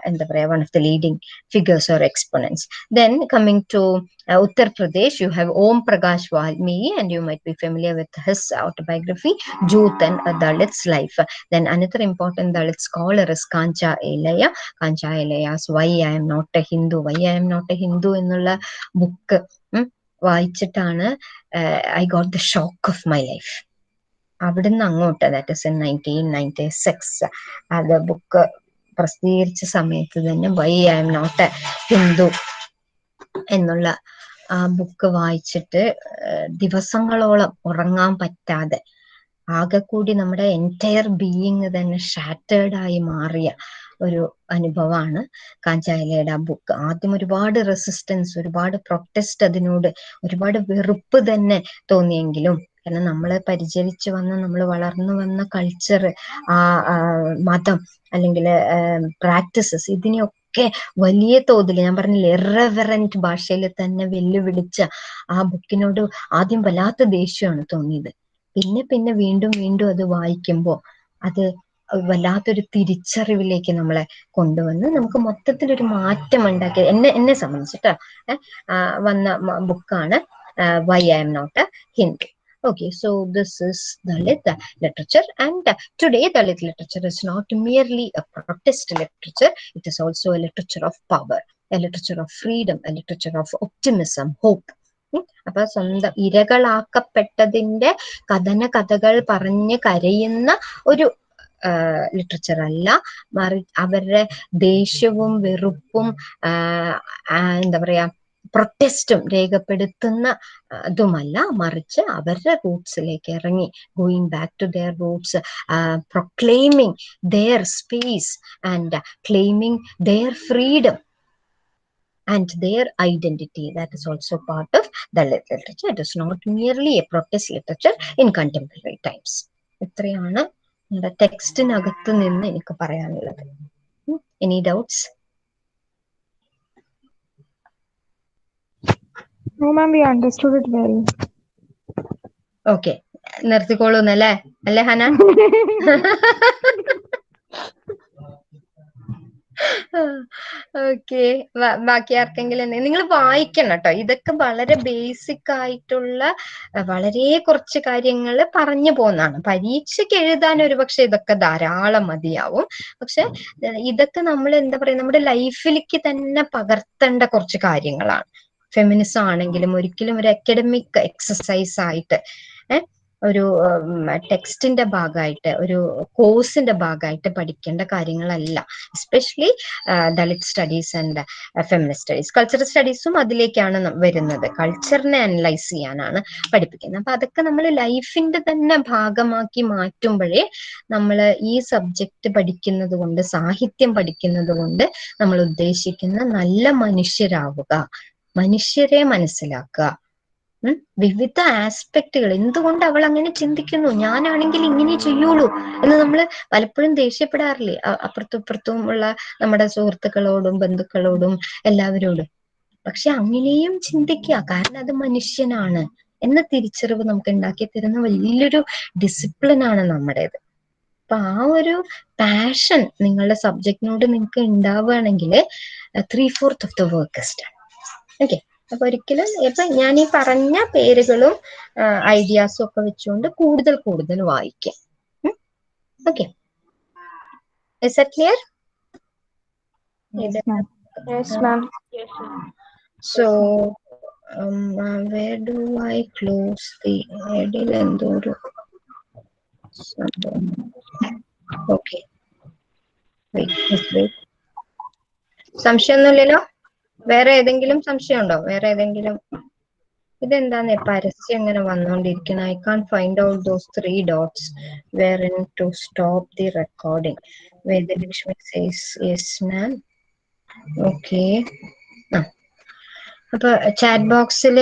എന്താ പറയാ one of the leading figures or exponents. Then coming to Uttar Pradesh, you have Om Prakash Valmiki, and you might be familiar with his autobiography, Youth and a Dalit's Life. Then another important Dalit scholar is Kancha Elaya. Kancha Elaya's Why I Am Not a Hindu, Why I Am Not a Hindu എന്നുള്ള book വായിച്ചിട്ടാണ് I got the shock of my life. അവിടുന്ന് അങ്ങോട്ട്, that is in 1996, അത് book പ്രസിദ്ധീകരിച്ച സമയത്ത് തന്നെ why I am not a Hindu എന്നുള്ള ആ ബുക്ക് വായിച്ചിട്ട് ദിവസങ്ങളോളം ഉറങ്ങാൻ പറ്റാതെ ആകെ കൂടി നമ്മുടെ എൻറ്റയർ ബീയിങ് തന്നെ ഷാറ്റേർഡ് ആയി മാറിയ ഒരു അനുഭവമാണ് കാഞ്ചായലയുടെ ആ ബുക്ക്. ആദ്യം ഒരുപാട് റെസിസ്റ്റൻസ്, ഒരുപാട് പ്രൊട്ടസ്റ്റ്, അതിനോട് ഒരുപാട് വെറുപ്പ് തന്നെ തോന്നിയെങ്കിലും, കാരണം നമ്മളെ പരിചരിച്ചു വന്ന, നമ്മൾ വളർന്നു വന്ന കൾച്ചർ, ആ മതം അല്ലെങ്കിൽ പ്രാക്ടീസസ്, ഇതിനെയൊക്കെ വലിയ തോതിൽ, ഞാൻ പറഞ്ഞില്ലേ ഇറവറന്റ് ഭാഷയിൽ തന്നെ വെല്ലുവിളിച്ച ആ ബുക്കിനോട് ആദ്യം വല്ലാത്ത ദേഷ്യമാണ് തോന്നിയത്. പിന്നെ പിന്നെ വീണ്ടും വീണ്ടും അത് വായിക്കുമ്പോൾ അത് വല്ലാത്തൊരു തിരിച്ചറിവിലേക്ക് നമ്മളെ കൊണ്ടുവന്ന് നമുക്ക് മൊത്തത്തിലൊരു മാറ്റം ഉണ്ടാക്കി എന്നെ സംബന്ധിച്ചിട്ട് വന്ന ബുക്കാണ് why I am not a Hindu. Okay, so this is Dalit literature, and today Dalit literature is not merely a protest literature, it is also a literature of power, a literature of freedom, a literature of optimism, hope. അപ്പൊ സ്വന്തം ഇരകളാക്കപ്പെട്ടതിന്റെ കഥകൾ പറഞ്ഞ് കരയുന്ന ഒരു literature അല്ല, അവരുടെ ദേഷ്യവും വെറുപ്പും എന്താ പറയാ പ്രൊട്ടസ്റ്റും രേഖപ്പെടുത്തുന്ന അതുമല്ല, മറിച്ച് അവരുടെ റൂട്ട്സിലേക്ക് ഇറങ്ങി, going back to their roots, proclaiming their space and claiming their freedom and their identity. That is also part of Dalit literature. It is not merely a protest literature in contemporary times. ഇത്രയാണ് നമ്മുടെ ടെക്സ്റ്റിനകത്ത് നിന്ന് എനിക്ക് പറയാനുള്ളത്. Any doubts? No, ma'am, we understood it well. Okay. നിർത്തിക്കോളൂന്നല്ലേ അല്ലേ Hana? Okay, ബാക്കി ആർക്കെങ്കിലും നിങ്ങൾ വായിക്കണം കേട്ടോ. ഇതൊക്കെ വളരെ ബേസിക് ആയിട്ടുള്ള വളരെ കുറച്ച് കാര്യങ്ങൾ പറഞ്ഞു പോകുന്നതാണ്. പരീക്ഷയ്ക്ക് എഴുതാൻ ഒരു പക്ഷെ ഇതൊക്കെ ധാരാളം മതിയാവും. പക്ഷെ ഇതൊക്കെ നമ്മൾ എന്താ പറയാ, നമ്മുടെ ലൈഫിലേക്ക് തന്നെ പകർത്തേണ്ട കുറച്ച് കാര്യങ്ങളാണ്. ഫെമിനിസം ആണെങ്കിലും ഒരിക്കലും ഒരു അക്കാഡമിക് എക്സസൈസ് ആയിട്ട് ഒരു ടെക്സ്റ്റിന്റെ ഭാഗമായിട്ട്, ഒരു കോഴ്സിന്റെ ഭാഗമായിട്ട് പഠിക്കേണ്ട കാര്യങ്ങളല്ല. Especially Dalit studies and feminist studies. Cultural സ്റ്റഡീസും അതിലേക്കാണ് വരുന്നത്. കൾച്ചറിനെ അനലൈസ് ചെയ്യാനാണ് പഠിപ്പിക്കുന്നത്. അപ്പൊ അതൊക്കെ നമ്മൾ ലൈഫിന്റെ തന്നെ ഭാഗമാക്കി മാറ്റുമ്പോഴേ നമ്മൾ ഈ സബ്ജക്റ്റ് പഠിക്കുന്നത് കൊണ്ട്, സാഹിത്യം പഠിക്കുന്നത് കൊണ്ട് നമ്മൾ ഉദ്ദേശിക്കുന്ന നല്ല മനുഷ്യരാവുക, മനുഷ്യരെ മനസ്സിലാക്കുക, വിവിധ ആസ്പെക്റ്റുകൾ. എന്തുകൊണ്ട് അവൾ അങ്ങനെ ചിന്തിക്കുന്നു, ഞാനാണെങ്കിൽ ഇങ്ങനെ ചെയ്യുള്ളൂ എന്ന് നമ്മൾ പലപ്പോഴും ദേഷ്യപ്പെടാറില്ലേ അപ്പുറത്തും ഇപ്പുറത്തും ഉള്ള നമ്മുടെ സുഹൃത്തുക്കളോടും ബന്ധുക്കളോടും എല്ലാവരോടും. പക്ഷെ അങ്ങനെയും ചിന്തിക്കുക, കാരണം അത് മനുഷ്യനാണ് എന്ന തിരിച്ചറിവ് നമുക്ക് ഉണ്ടാക്കി തരുന്ന വലിയൊരു ഡിസിപ്ലിനാണ് നമ്മുടേത്. അപ്പൊ ആ ഒരു പാഷൻ നിങ്ങളുടെ സബ്ജക്റ്റിനോട് നിങ്ങൾക്ക് ഉണ്ടാവുകയാണെങ്കിൽ 3/4 of the work is done. Okay, അപ്പൊ ഒരിക്കലും ഇപ്പൊ ഞാൻ ഈ പറഞ്ഞ പേരുകളും ഐഡിയാസും ഒക്കെ വെച്ചുകൊണ്ട് കൂടുതൽ വായിക്കാം. Okay, is that clear? Yes, ma'am. So where do I close the idle endoro? Okay, wait. സംശയമൊന്നുമില്ലല്ലോ? വേറെ ഏതെങ്കിലും സംശയം ഉണ്ടോ? വേറെ ഏതെങ്കിലും? ഇതെന്താന്ന് പരസ്യം ഇങ്ങനെ വന്നുകൊണ്ടിരിക്കണം. I can find out those 3 dots wherein to stop the recording. Vedalakshmi says yes ma'am. Okay. അപ്പൊ ചാറ്റ് ബോക്സിൽ